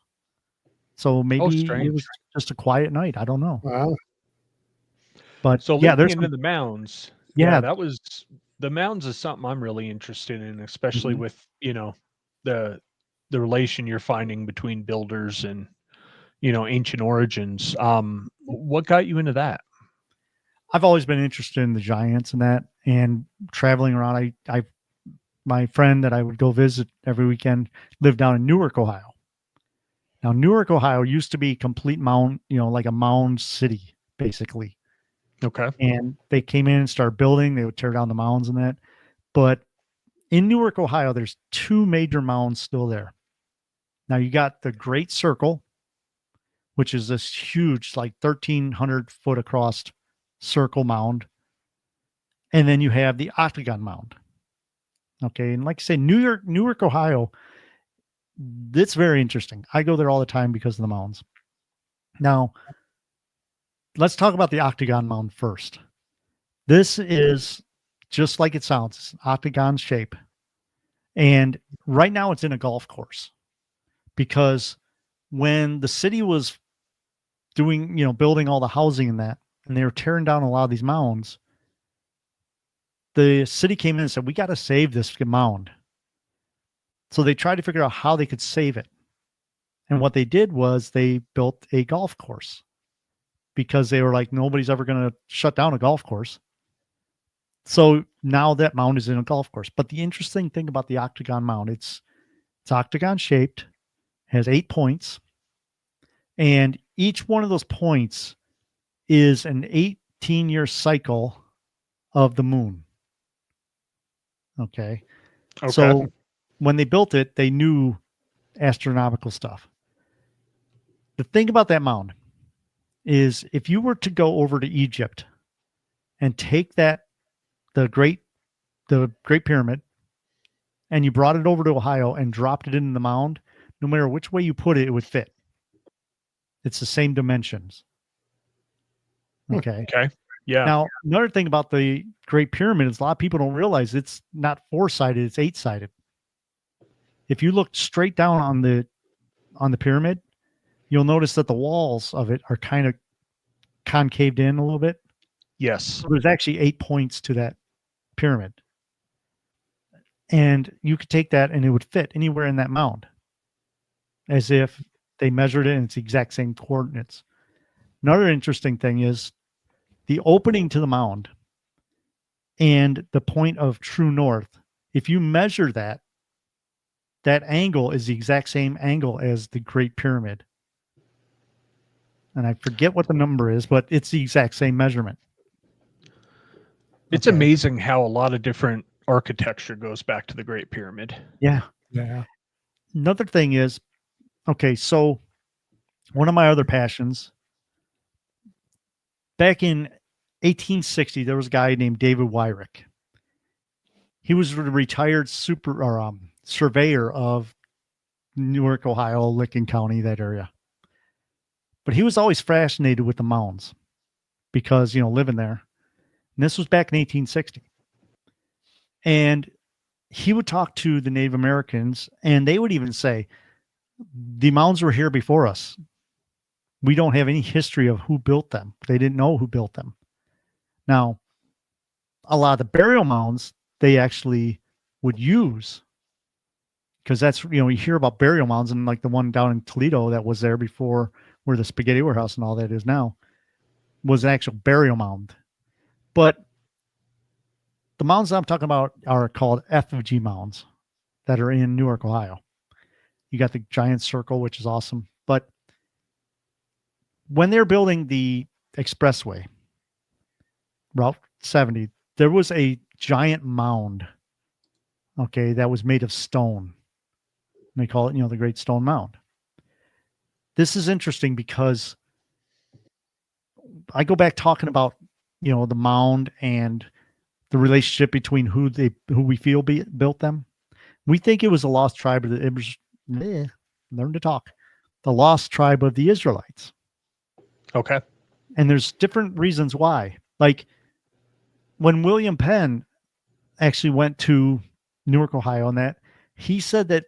So Oh, maybe it strange. was just a quiet night. I don't know. Wow. But So yeah, linking there's into some, the mounds, yeah, yeah. that was the mounds is something I'm really interested in, especially Mhm. with, the the relation you're finding between builders and, ancient origins. What got you into that? I've always been interested in the giants and that, and traveling around. My friend that I would go visit every weekend lived down in Newark, Ohio. Now, Newark, Ohio used to be complete mound, like a mound city, basically. Okay. And they came in and started building. They would tear down the mounds and that. But in Newark, Ohio, there's two major mounds still there. Now you got the Great Circle, which is this huge, like 1,300 foot across circle mound. And then you have the Octagon Mound. Okay. And like I say, Newark, Ohio, it's very interesting. I go there all the time because of the mounds. Now, let's talk about the Octagon Mound first. This is just like it sounds, it's an octagon shape. And right now it's in a golf course, because when the city was doing, building all the housing and that, and they were tearing down a lot of these mounds, the city came in and said, "We got to save this mound." So they tried to figure out how they could save it. And what they did was they built a golf course, because they were like, nobody's ever going to shut down a golf course. So now that mound is in a golf course. But the interesting thing about the Octagon Mound, it's octagon shaped, has 8 points, and each one of those points is an 18-year cycle of the moon. Okay. Okay. So when they built it, they knew astronomical stuff. The thing about that mound is, if you were to go over to Egypt and take the great pyramid, and you brought it over to Ohio and dropped it in the mound, no matter which way you put it, it would fit. It's the same dimensions. Okay. Okay. Yeah. Now, another thing about the Great Pyramid is a lot of people don't realize it's not 4-sided, it's 8-sided. If you look straight down on the pyramid, you'll notice that the walls of it are kind of concaved in a little bit. Yes. So there's actually 8 points to that pyramid. And you could take that and it would fit anywhere in that mound, as if they measured it and it's the exact same coordinates. Another interesting thing is the opening to the mound and the point of true north. If you measure that angle is the exact same angle as the Great Pyramid. And I forget what the number is, but it's the exact same measurement. It's Okay. amazing how a lot of different architecture goes back to the Great Pyramid. Yeah. Yeah. Another thing is, okay, so one of my other passions, back in 1860, there was a guy named David Wyrick. He was a retired surveyor of Newark, Ohio, Licking County, that area. But he was always fascinated with the mounds because, living there. And this was back in 1860. And he would talk to the Native Americans, and they would even say, The mounds were here before us. We don't have any history of who built them. They didn't know who built them. Now, a lot of the burial mounds they actually would use, because that's, you hear about burial mounds, and like the one down in Toledo that was there before, where the spaghetti warehouse and all that is now, was an actual burial mound. But the mounds I'm talking about are called effigy mounds that are in Newark, Ohio. You got the giant circle, which is awesome. But when they're building the expressway, Route 70, there was a giant mound, okay, that was made of stone. And they call it, the Great Stone Mound. This is interesting because I go back talking about, the mound and the relationship between who we feel built them. We think it was a lost tribe of learn to talk. The lost tribe of the Israelites. Okay. And there's different reasons why. Like when William Penn actually went to Newark, Ohio, and that he said that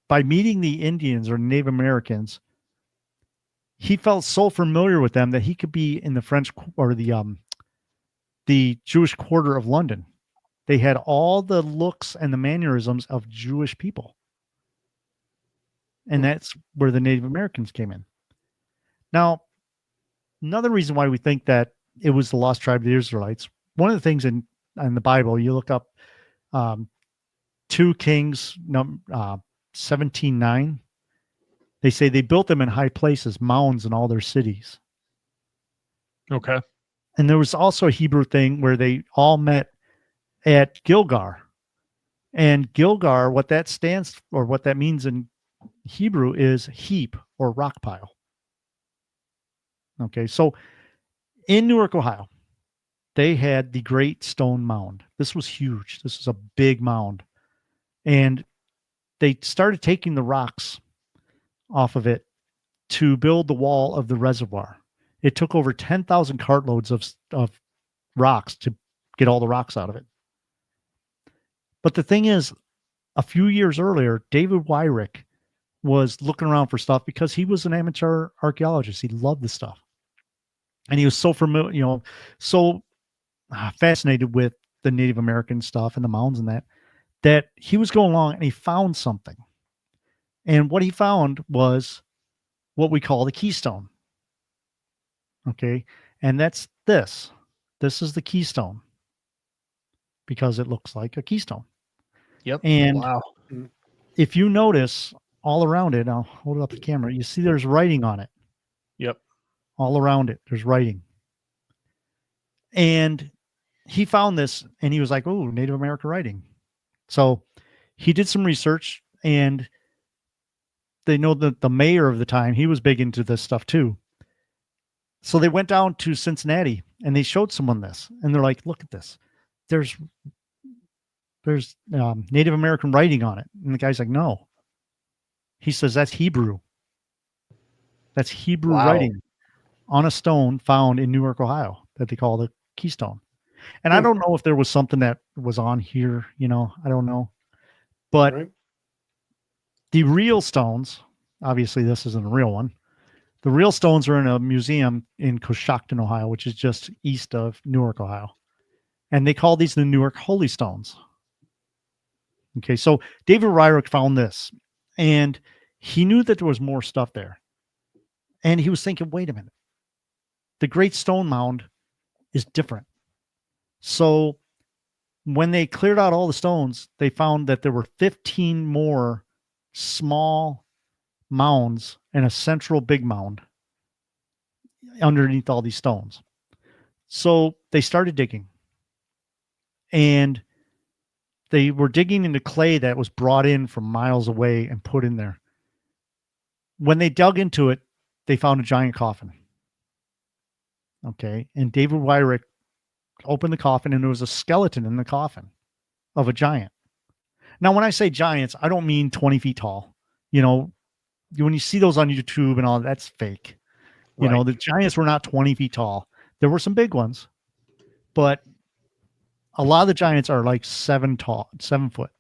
by meeting the Indians or Native Americans, he felt so familiar with them that he could be in the French or the Jewish quarter of London. They had all the looks and the mannerisms of Jewish people. And that's where the Native Americans came in. Now, another reason why we think that it was the lost tribe of the Israelites, one of the things in the Bible, you look up 2 Kings 17:9. They say they built them in high places, mounds in all their cities. Okay. And there was also a Hebrew thing where they all met at Gilgal. And Gilgal, what that stands or what that means in Hebrew is heap or rock pile. Okay, so in Newark, Ohio, they had the Great Stone Mound. This was huge. This was a big mound. And they started taking the rocks off of it to build the wall of the reservoir. It took over 10,000 cartloads of rocks to get all the rocks out of it. But the thing is, a few years earlier, David Wyrick was looking around for stuff because he was an amateur archaeologist. He loved this stuff. And he was so familiar, so fascinated with the Native American stuff and the mounds and that he was going along and he found something. And what he found was what we call the keystone. Okay. And that's this. This is the keystone because it looks like a keystone. Yep. And wow. If you notice all around it, I'll hold it up the camera. You see there's writing on it. Yep. All around it, there's writing. And he found this and he was like, oh, Native American writing. So he did some research, and they know that the mayor of the time, he was big into this stuff too. So they went down to Cincinnati and they showed someone this, and they're like, look at this. There's Native American writing on it. And the guy's like, no. He says, that's Hebrew. That's Hebrew writing on a stone found in Newark, Ohio, that they call the keystone. And I don't know if there was something that was on here, I don't know. But the real stones, obviously this isn't a real one. The real stones are in a museum in Coshocton, Ohio, which is just east of Newark, Ohio. And they call these the Newark Holy Stones. Okay, so David Wyrick found this, and he knew that there was more stuff there. And he was thinking, wait a minute. The Great Stone Mound is different. So when they cleared out all the stones, they found that there were 15 more small mounds and a central big mound underneath all these stones. So they started digging, and they were digging into clay that was brought in from miles away and put in there. When they dug into it, they found a giant coffin. Okay. And David Wyrick opened the coffin, and there was a skeleton in the coffin of a giant. Now, when I say giants, I don't mean 20 feet tall. When you see those on YouTube and all, that's fake. The giants were not 20 feet tall. There were some big ones, but a lot of the giants are like 7 foot,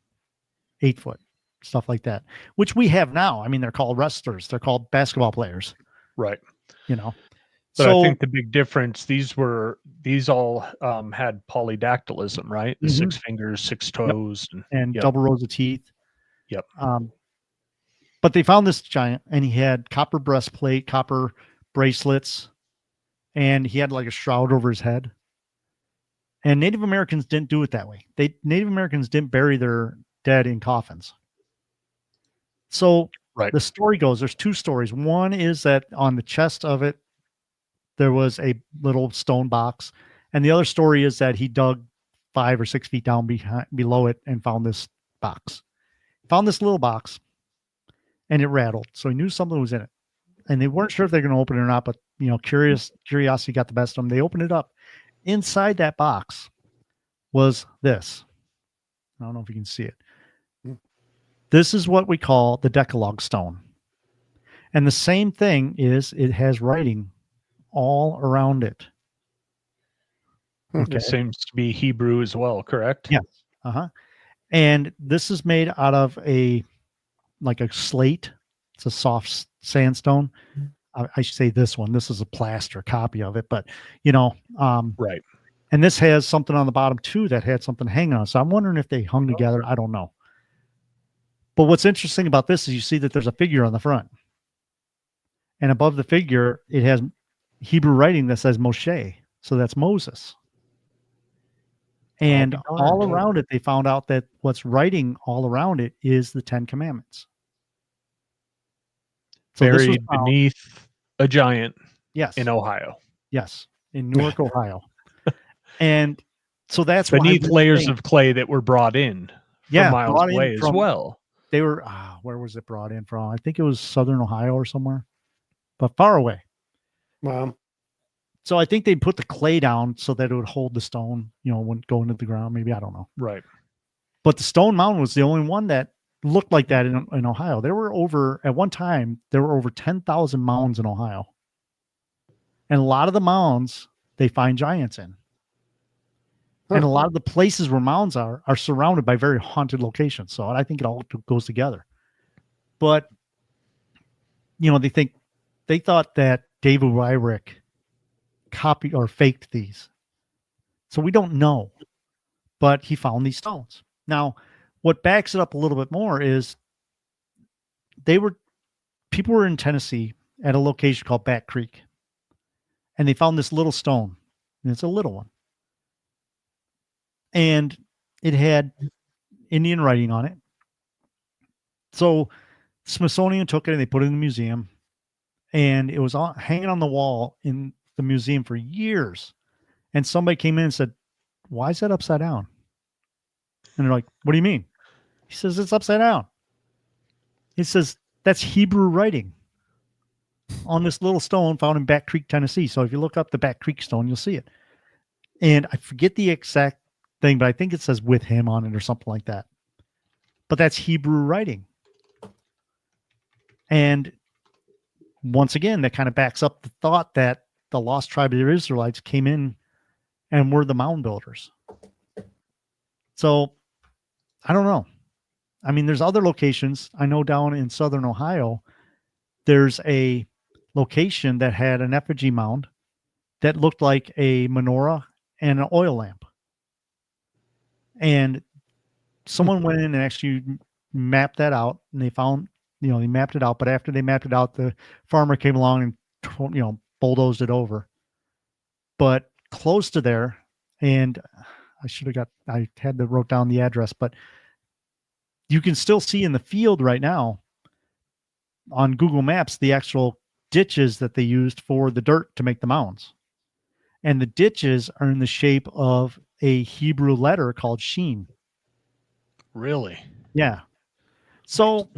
8 foot, stuff like that, which we have now. I mean, they're called wrestlers. They're called basketball players, Right. you know. But So I think the big difference, these all had polydactylism, right? The Mhm. 6 fingers, 6 Yep. toes. and Yep. double rows of teeth. Yep. But they found this giant, and he had copper breastplate, copper bracelets, and he had like a shroud over his head. And Native Americans didn't do it that way. Native Americans didn't bury their dead in coffins. So Right. the story goes, there's 2 stories. One is that on the chest of it, there was a little stone box. And the other story is that he dug 5 or 6 feet down below it and found this box. Found this little box, and it rattled. So he knew something was in it. And they weren't sure if they're going to open it or not, but curiosity got the best of them. They opened it up. Inside that box was this. I don't know if you can see it. This is what we call the Decalogue stone. And the same thing is it has writing all around it. It seems to be Hebrew as well, correct? Yes. And this is made out of a slate. It's a soft sandstone. I should say this one. This is a plaster copy of it, but Right. And this has something on the bottom too that had something hanging on. So I'm wondering if they hung together. I don't know. But what's interesting about this is you see that there's a figure on the front, and above the figure it has Hebrew writing that says Moshe. So that's Moses. And all around it, they found out that what's writing all around it is the 10 Commandments. So buried beneath a giant. Yes. In Ohio. Yes. In Newark, Ohio. And so that's beneath layers of clay that were brought in from miles away as well. They were, where was it brought in from? I think it was Southern Ohio or somewhere, but far away. Wow. So I think they put the clay down so that it would hold the stone, wouldn't go into the ground. Maybe, I don't know. Right. But the Stone Mountain was the only one that looked like that in Ohio. At one time, there were over 10,000 mounds in Ohio. And a lot of the mounds, they find giants in. And a lot of the places where mounds are surrounded by very haunted locations. So I think it all goes together. But, they thought that David Wyrick copied or faked these. So we don't know. But he found these stones. Now, what backs it up a little bit more is people were in Tennessee at a location called Bat Creek. And they found this little stone. And it's a little one. And it had Indian writing on it. So Smithsonian took it and they put it in the museum. And it was hanging on the wall in the museum for years. And somebody came in and said, "Why is that upside down?" And they're like, "What do you mean?" He says, "It's upside down." He says, "That's Hebrew writing on this little stone found in Bat Creek, Tennessee." So if you look up the Bat Creek stone, you'll see it. And I forget the exact thing, but I think it says "with him" on it or something like that. But that's Hebrew writing. And once again, that kind of backs up the thought that the lost tribe of the Israelites came in and were the mound builders. So I don't know. I mean, there's other locations. I know down in Southern Ohio, there's a location that had an effigy mound that looked like a menorah and an oil lamp. And someone went in and actually mapped that out, and they found, they mapped it out. But after they mapped it out, the farmer came along and, bulldozed it over. But close to there, and I had to wrote down the address, but you can still see in the field right now on Google Maps the actual ditches that they used for the dirt to make the mounds. And the ditches are in the shape of a Hebrew letter called Sheen. Really? Yeah. So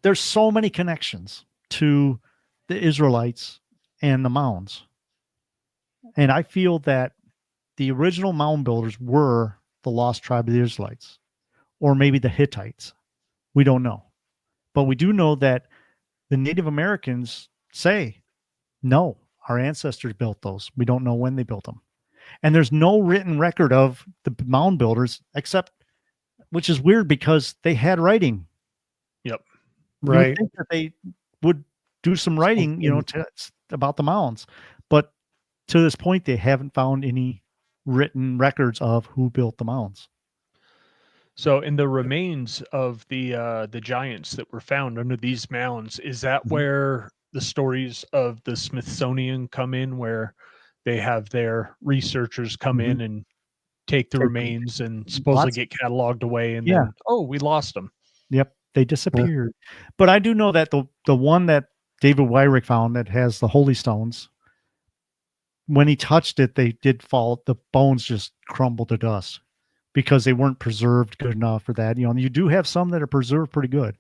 there's so many connections to the Israelites and the mounds. And I feel that the original mound builders were the lost tribe of the Israelites, or maybe the Hittites. We don't know. But we do know that the Native Americans say, no, our ancestors built those. We don't know when they built them. And there's no written record of the mound builders, except, which is weird because they had writing. You would Right. think that they would do some writing, about the mounds, but to this point, they haven't found any written records of who built the mounds. So, in the remains of the giants that were found under these mounds, is that Mhm. where the stories of the Smithsonian come in, where they have their researchers come Mhm. in and take the Take remains and supposedly lots. get cataloged away, and Yeah. then, oh, we lost them. Yep. They disappeared. But I do know that the one that David Wyrick found that has the holy stones, when he touched it, they did fall. The bones just crumbled to dust because they weren't preserved good enough for that. And you do have some that are preserved pretty good.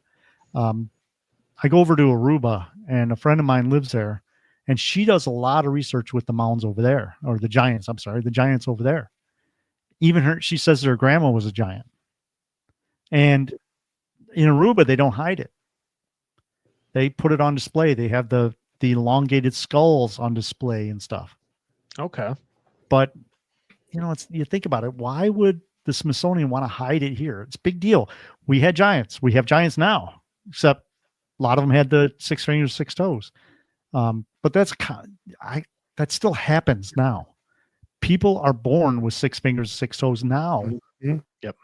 Um, I go over to Aruba, and a friend of mine lives there, and she does a lot of research with the mounds over there, or the giants. I'm sorry, the giants over there. Even she says her grandma was a giant. And in Aruba, they don't hide it. They put it on display. They have the elongated skulls on display and stuff. Okay. But you think about it. Why would the Smithsonian want to hide it here? It's a big deal. We had giants. We have giants now, except a lot of them had the 6 fingers, 6 toes. But that still happens now. People are born with 6 fingers, 6 toes now. Mhm. Yep.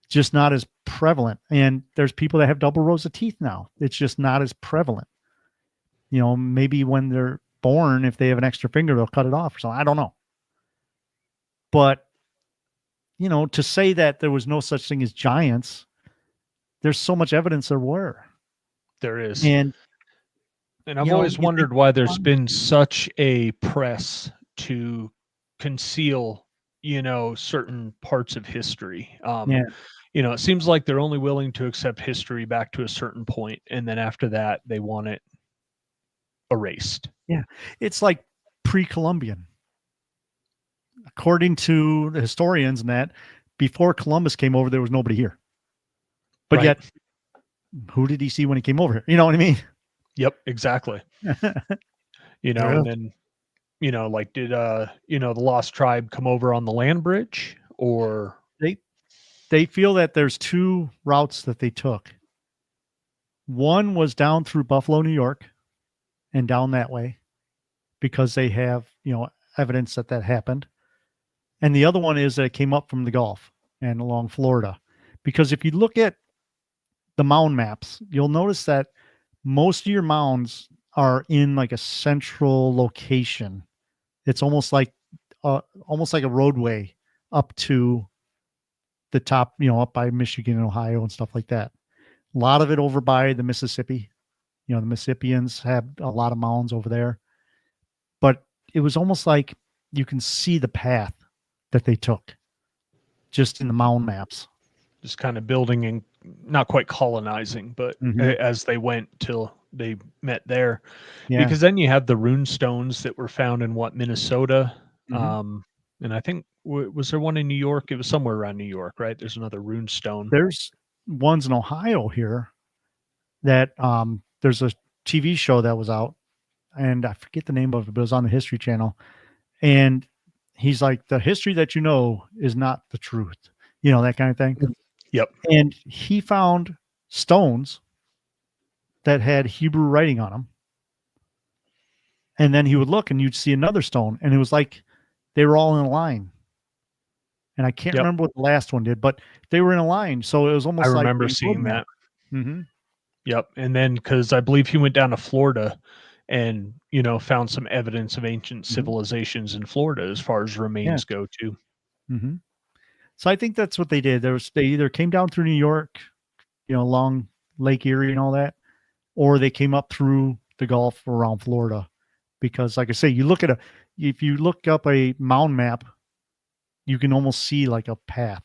Just not as prevalent. And there's people that have double rows of teeth now. It's just not as prevalent. Maybe when they're born, if they have an extra finger, they'll cut it off or something. I don't know. But, to say that there was no such thing as giants, there's so much evidence there were. There is. And I've always wondered why there's been such a press to conceal, certain parts of history. Yeah. It seems like they're only willing to accept history back to a certain point, and then after that, they want it erased. Yeah. It's like pre-Columbian. According to the historians and that, before Columbus came over, there was nobody here. But Right. yet, who did he see when he came over here? You know what I mean? Yep, exactly. Yeah. And then, like did the Lost Tribe come over on the land bridge, or They feel that there's 2 routes that they took. One was down through Buffalo, New York, and down that way because they have, evidence that happened. And the other one is that it came up from the Gulf and along Florida. Because if you look at the mound maps, you'll notice that most of your mounds are in like a central location. It's almost like a roadway up to the top, up by Michigan and Ohio and stuff like that. A lot of it over by the Mississippi. The Mississippians have a lot of mounds over there. But it was almost like you can see the path that they took just in the mound maps. just kind of building and not quite colonizing, but as they went till they met there. Yeah. Because then you have the rune stones that were found in Minnesota. And I think, was there one in New York? It was somewhere around New York, right? There's another rune stone. There's ones in Ohio here that there's a TV show that was out, and I forget the name of it, but it was on the History Channel. And he's like, the history that is not the truth, that kind of thing. Yep. And he found stones that had Hebrew writing on them. And then he would look and you'd see another stone, and it was like they were all in a line. And I can't remember what the last one did, but they were in a line. So it was almost like I remember seeing that. Mm-hmm. Yep. And then, because I believe he went down to Florida and, found some evidence of ancient civilizations in Florida as far as remains go too. Mm-hmm. So I think that's what they did. They either came down through New York, along Lake Erie and all that, or they came up through the Gulf around Florida. Because like I say, if you look up a mound map, you can almost see like a path.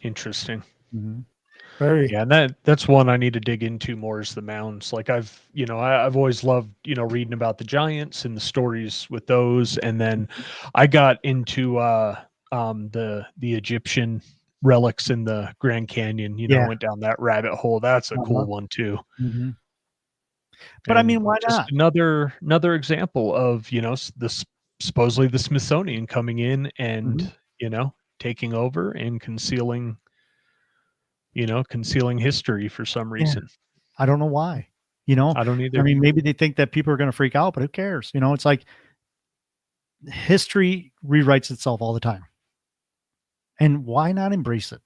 Interesting. Mm-hmm. Very. Yeah, and that's one I need to dig into more, is the mounds. Like I've always loved, reading about the giants and the stories with those. And then I got into the Egyptian relics in the Grand Canyon, went down that rabbit hole. That's a cool one too. Mm-hmm. But I mean, why not? Another example of, supposedly the Smithsonian coming in and, taking over and concealing concealing history for some reason. I don't know why. You know, I don't either. I mean, maybe they think that people are going to freak out, but who cares? You know, it's like history rewrites itself all the time. And why not embrace it?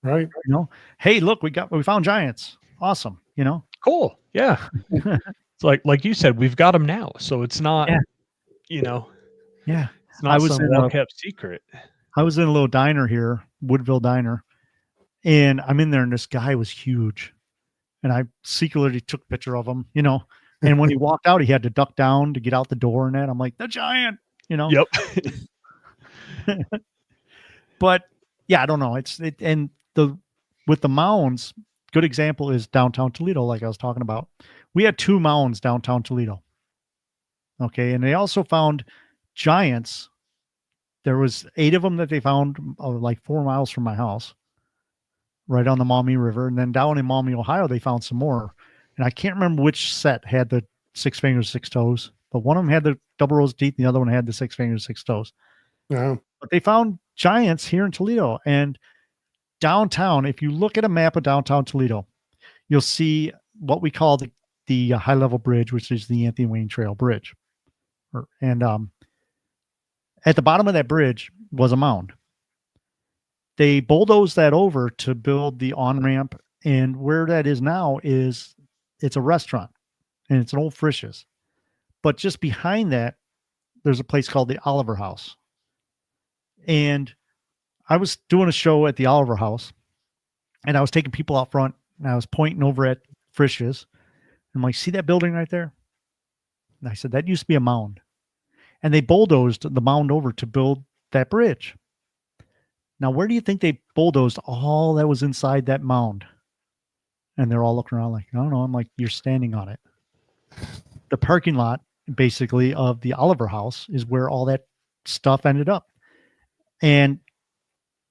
Right. You know, hey, look, we found giants. Awesome. You know, Cool. Yeah. It's like you said, we've got them now. So it's not, yeah. it's not some well-kept secret. I was in a little diner here, Woodville Diner, and I'm in there, and this guy was huge. And I secretly took a picture of him, you know. And when he walked out, he had to duck down to get out the door and that. I'm like, the giant, you know. Yep. But yeah, I don't know. With the mounds, good example is downtown Toledo, like I was talking about. We had 2 mounds downtown Toledo. Okay. And they also found giants. There was 8 of them that they found like 4 miles from my house, right on the Maumee River. And then down in Maumee, Ohio, they found some more. And I can't remember which set had the 6 fingers, 6 toes, but one of them had the double rows of teeth. And the other one had the 6 fingers, 6 toes. Yeah. But they found giants here in Toledo. And downtown, if you look at a map of downtown Toledo, you'll see what we call the high level bridge, which is the Anthony Wayne Trail Bridge. And at the bottom of that bridge was a mound. They bulldozed that over to build the on-ramp. And where that is now it's a restaurant, and it's an old Frisch's. But just behind that, there's a place called the Oliver House. And I was doing a show at the Oliver House, and I was taking people out front, and I was pointing over at Frisch's. I'm like, see that building right there? And I said, that used to be a mound. And they bulldozed the mound over to build that bridge. Now, where do you think they bulldozed all that was inside that mound? And they're all looking around like, I don't know. I'm like, you're standing on it. The parking lot, basically, of the Oliver House is where all that stuff ended up. And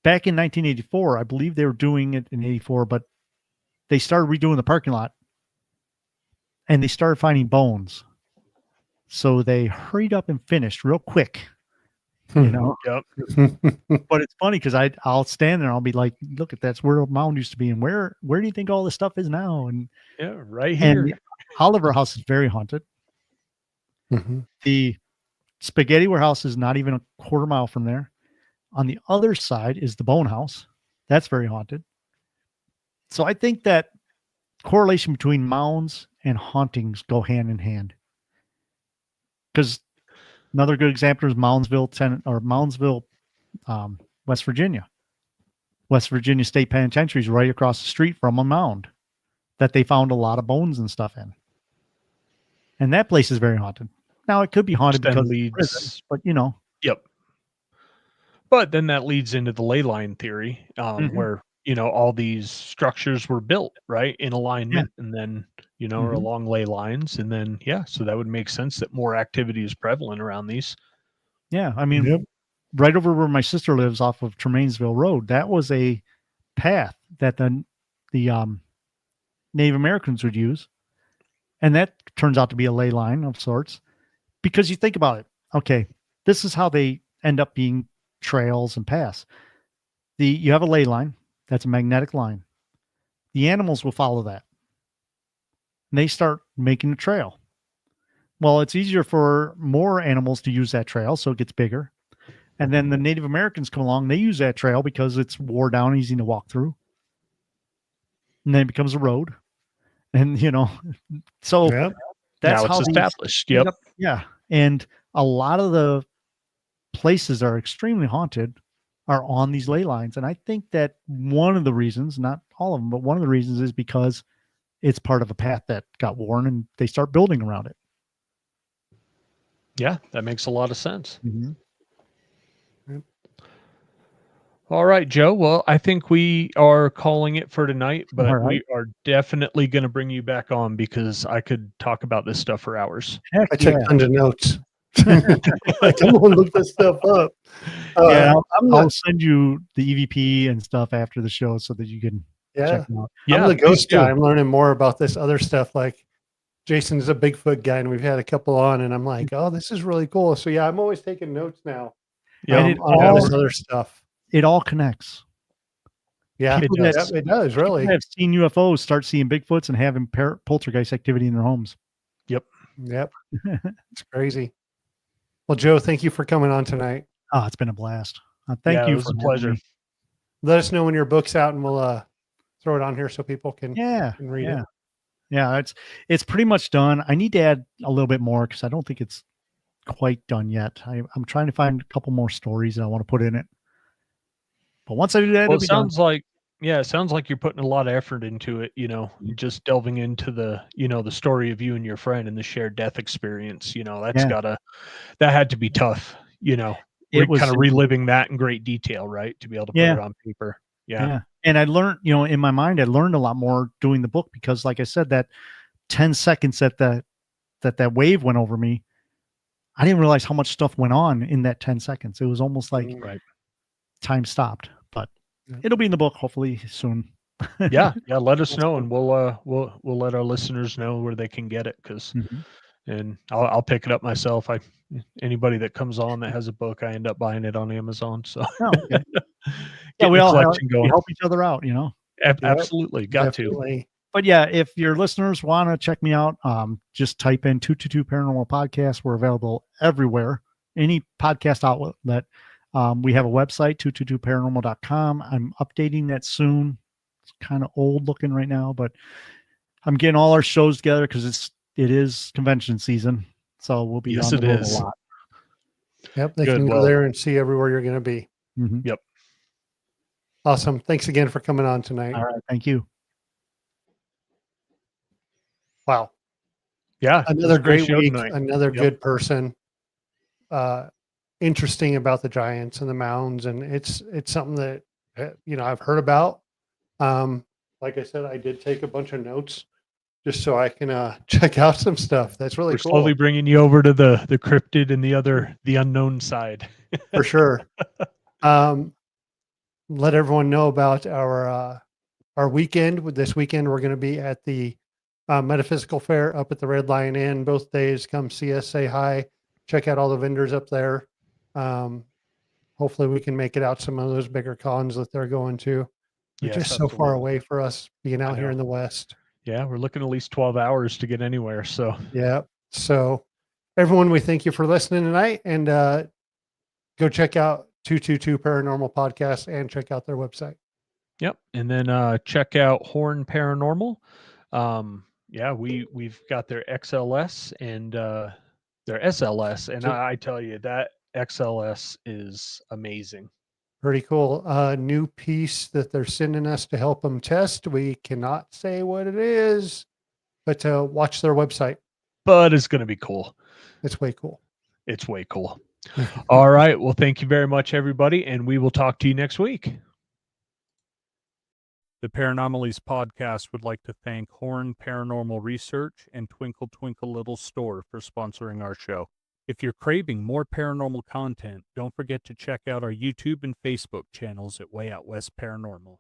back in 1984, I believe they were doing it in 84, but they started redoing the parking lot, and they started finding bones. So they hurried up and finished real quick, you know. Yep. But it's funny because I'll stand there and I'll be like, look at that's where a mound used to be, and where do you think all this stuff is now? And yeah, right here. And the Oliver House is very haunted. Mm-hmm. The Spaghetti Warehouse is not even a quarter mile from there. On the other side is the Bone House. That's very haunted. So I think that correlation between mounds and hauntings go hand in hand. Because another good example is Moundsville, West Virginia. West Virginia State Penitentiary is right across the street from a mound that they found a lot of bones and stuff in. And that place is very haunted. Now, it could be haunted because of prison, but you know. Yep. But then that leads into the ley line theory, where, all these structures were built, right, in alignment, and then, along ley lines. And then, so that would make sense that more activity is prevalent around these. Yeah. I mean, right over where my sister lives off of Tremainsville Road, that was a path that the Native Americans would use. And that turns out to be a ley line of sorts. Because you think about it, okay, this is how they end up being trails and paths. You have a ley line, that's a magnetic line. The animals will follow that. And they start making a trail. Well, it's easier for more animals to use that trail, so it gets bigger. And then the Native Americans come along, they use that trail because it's wore down, easy to walk through. And then it becomes a road. And, so that's now it's how established. Yep. Yeah. And a lot of the places that are extremely haunted are on these ley lines. And I think that one of the reasons, not all of them, but one of the reasons is because it's part of a path that got worn and they start building around it. Yeah, that makes a lot of sense. Mm-hmm. All right, Joe. Well, I think we are calling it for tonight, but we are definitely going to bring you back on because I could talk about this stuff for hours. I took tons of notes. Like, I'm going to look this stuff up. I'll send you the EVP and stuff after the show so that you can check them out. Yeah, I'm the ghost guy. I'm learning more about this other stuff. Like, Jason's a Bigfoot guy, and we've had a couple on, and I'm like, oh, this is really cool. So, I'm always taking notes now. Yeah, on all this other stuff. It all connects. Yeah, It People does. it does people really. that have seen UFOs start seeing Bigfoots and having poltergeist activity in their homes. Yep. Yep, it's crazy. Well, Joe, thank you for coming on tonight. Oh, it's been a blast. Thank Yeah, it you was for a having pleasure. me. Let us know when your book's out, and we'll throw it on here so people can Yeah, read it. yeah. It's pretty much done. I need to add a little bit more because I don't think it's quite done yet. I'm trying to find a couple more stories that I want to put in it. But once I do that, Well, it'll it be done. sounds like, yeah, it sounds like you're putting a lot of effort into it, just delving into the story of you and your friend and the shared death experience. Yeah, That had to be tough, it kind was. of reliving that in great detail, right? To be able to put Yeah, it on paper. Yeah. yeah. And I learned, in my mind, I learned a lot more doing the book because, like I said, that 10 seconds that wave went over me, I didn't realize how much stuff went on in that 10 seconds. It was almost like Right. time stopped, but Yeah. it'll be in the book hopefully soon. Yeah. Yeah. Let us That's know cool. and we'll let our listeners know where they can get it. Mhm. And I'll pick it up myself. Anybody that comes on that has a book, I end up buying it on Amazon. So Oh, okay. Yeah, getting we the all collection we going. help each other out. Yep, Absolutely. Got to. definitely. But yeah, if your listeners want to check me out, just type in 222 Paranormal Podcast. We're available everywhere, any podcast outlet. We have a website, 222paranormal.com. I'm updating that soon. It's kind of old looking right now, but I'm getting all our shows together because it is convention season. So we'll be Yes, on the it road a is. lot. Yep, they Good. can go Well, there and see everywhere you're going to be. Mhm. Yep. Awesome. Thanks again for coming on tonight. All right. Thank you. Wow. Yeah. it was Another a great great show week, tonight. another Yep. good person. Interesting about the Giants and the mounds, and it's something that I've heard about. Like I said, I did take a bunch of notes just so I can check out some stuff. That's really We're cool. slowly bringing you over to the cryptid and the unknown side. For sure. Let everyone know about our weekend. This weekend, we're going to be at the Metaphysical Fair up at the Red Lion Inn. Both days, come see us, say hi, check out all the vendors up there. Hopefully, we can make it out some of those bigger cons that they're going to. They're Yes, just so far absolutely. away for us being I out here know. in the West. Yeah, we're looking at least 12 hours to get anywhere. So Yeah. So, everyone, we thank you for listening tonight, and go check out 222 Paranormal Podcast and check out their website. yep. And then check out Horn Paranormal. Yeah, we've got their XLS and their SLS, and I tell you that XLS is amazing. Pretty cool. New piece that they're sending us to help them test. We cannot say what it is, but watch their website. But it's going to be cool. It's way cool. It's way cool. All right. Well, thank you very much, everybody, and we will talk to you next week. The Paranomalies podcast would like to thank Horn Paranormal Research and Twinkle Twinkle Little Store for sponsoring our show. If you're craving more paranormal content, don't forget to check out our YouTube and Facebook channels at Way Out West Paranormal.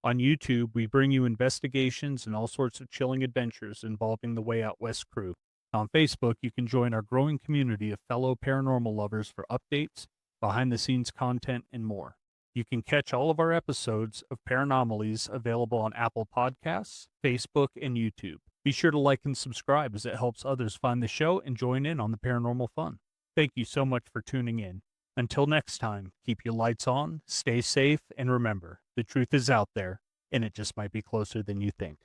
On YouTube, we bring you investigations and all sorts of chilling adventures involving the Way Out West crew. On Facebook, you can join our growing community of fellow paranormal lovers for updates, behind-the-scenes content, and more. You can catch all of our episodes of Paranomalies available on Apple Podcasts, Facebook, and YouTube. Be sure to like and subscribe as it helps others find the show and join in on the paranormal fun. Thank you so much for tuning in. Until next time, keep your lights on, stay safe, and remember, the truth is out there, and it just might be closer than you think.